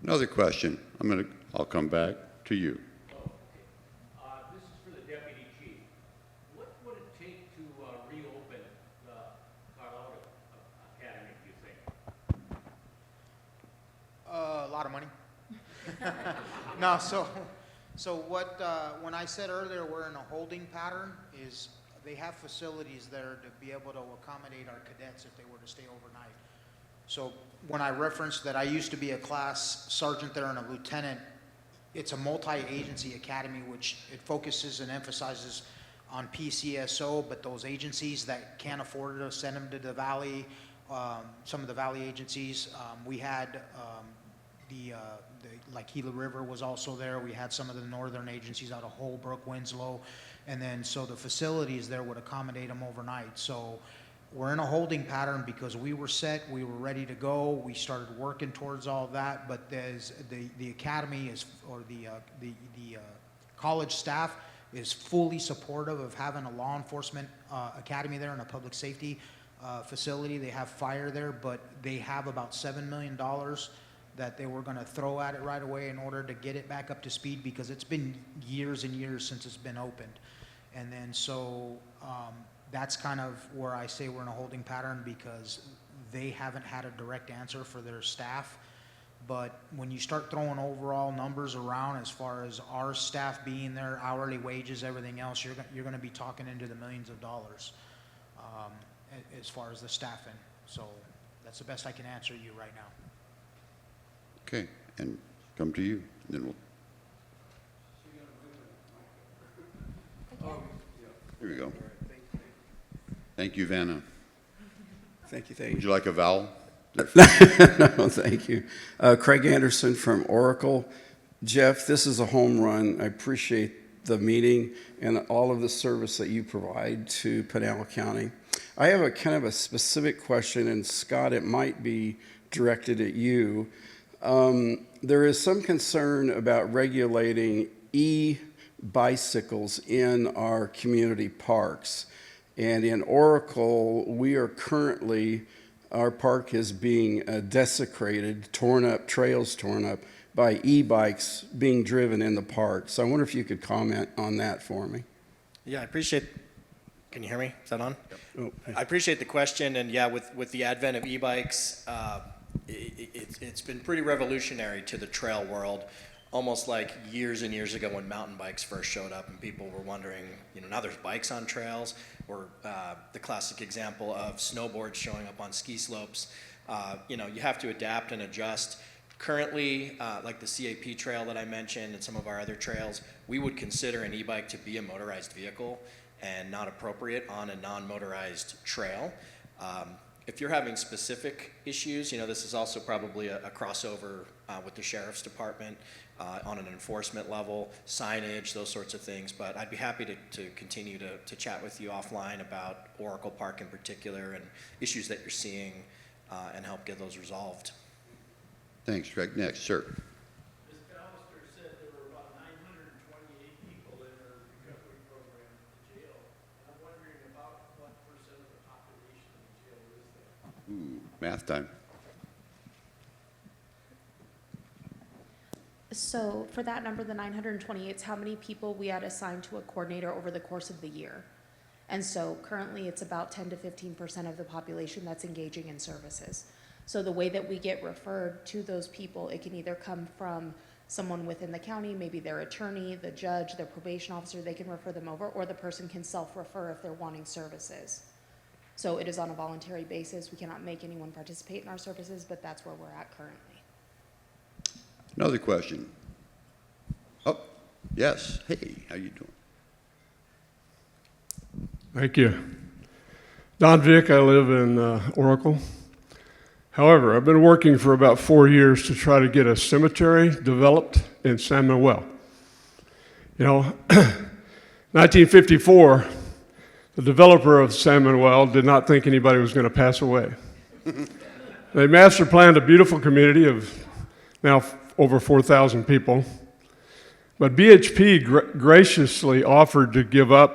Another question. I'll come back to you. This is for the deputy chief. What would it take to reopen the Carlotta Academy, do you think? A lot of money. No, so what, when I said earlier we're in a holding pattern, is they have facilities there to be able to accommodate our cadets if they were to stay overnight. So when I referenced that I used to be a class sergeant there and a lieutenant, it's a multi-agency academy, which it focuses and emphasizes on PCSO, but those agencies that can't afford to send them to the valley, some of the valley agencies, we had like Gila River was also there. We had some of the northern agencies out of Holbrook, Winslow, and then so the facilities there would accommodate them overnight. So we're in a holding pattern because we were set, we were ready to go, we started working towards all that, but there's the academy is, or the college staff is fully supportive of having a law enforcement academy there and a public safety facility. They have fire there, but they have about $7 million that they were going to throw at it right away in order to get it back up to speed, because it's been years and years since it's been opened. And then so that's kind of where I say we're in a holding pattern, because they haven't had a direct answer for their staff. But when you start throwing overall numbers around as far as our staff being there, hourly wages, everything else, you're going to be talking into the millions of dollars as far as the staffing. So that's the best I can answer you right now. Okay, and come to you, and then we'll. Here we go. Thank you, Vanna. Thank you, thank you. Would you like a vowel? No, thank you. Craig Anderson from Oracle. Jeff, this is a home run. I appreciate the meeting and all of the service that you provide to Pinal County. I have a kind of a specific question, and Scott, it might be directed at you. There is some concern about regulating e-bicycles in our community parks. And in Oracle, we are currently, our park is being desecrated, torn up, trails torn up by e-bikes being driven in the park. So I wonder if you could comment on that for me. Yeah, I appreciate, can you hear me? Is that on? Yep. Oh, I appreciate the question, and yeah, with the advent of e-bikes, it's been pretty revolutionary to the trail world, almost like years and years ago when mountain bikes first showed up and people were wondering, now there's bikes on trails, or the classic example of snowboards showing up on ski slopes. You have to adapt and adjust. Currently, like the CAP trail that I mentioned and some of our other trails, we would consider an e-bike to be a motorized vehicle and not appropriate on a non-motorized trail. If you're having specific issues, this is also probably a crossover with the sheriff's department on an enforcement level, signage, those sorts of things. But I'd be happy to continue to chat with you offline about Oracle Park in particular and issues that you're seeing and help get those resolved. Thanks, Greg. Next, sir. Ms. Ballister said there were about 928 people in her recovery program at the jail. I'm wondering about what percent of the population in the jail is there? Ooh, math time. So for that number, the 928, it's how many people we had assigned to a coordinator over the course of the year. And so currently it's about 10 to 15% of the population that's engaging in services. So the way that we get referred to those people, it can either come from someone within the county, maybe their attorney, the judge, their probation officer, they can refer them over, or the person can self-refer if they're wanting services. So it is on a voluntary basis. We cannot make anyone participate in our services, but that's where we're at currently. Another question. Oh, yes. Hey, how you doing? Thank you. Don Vick, I live in Oracle. However, I've been working for about 4 years to try to get a cemetery developed in San Manuel. 1954, the developer of San Manuel did not think anybody was going to pass away. They master planned a beautiful community of now over 4,000 people. But BHP graciously offered to give up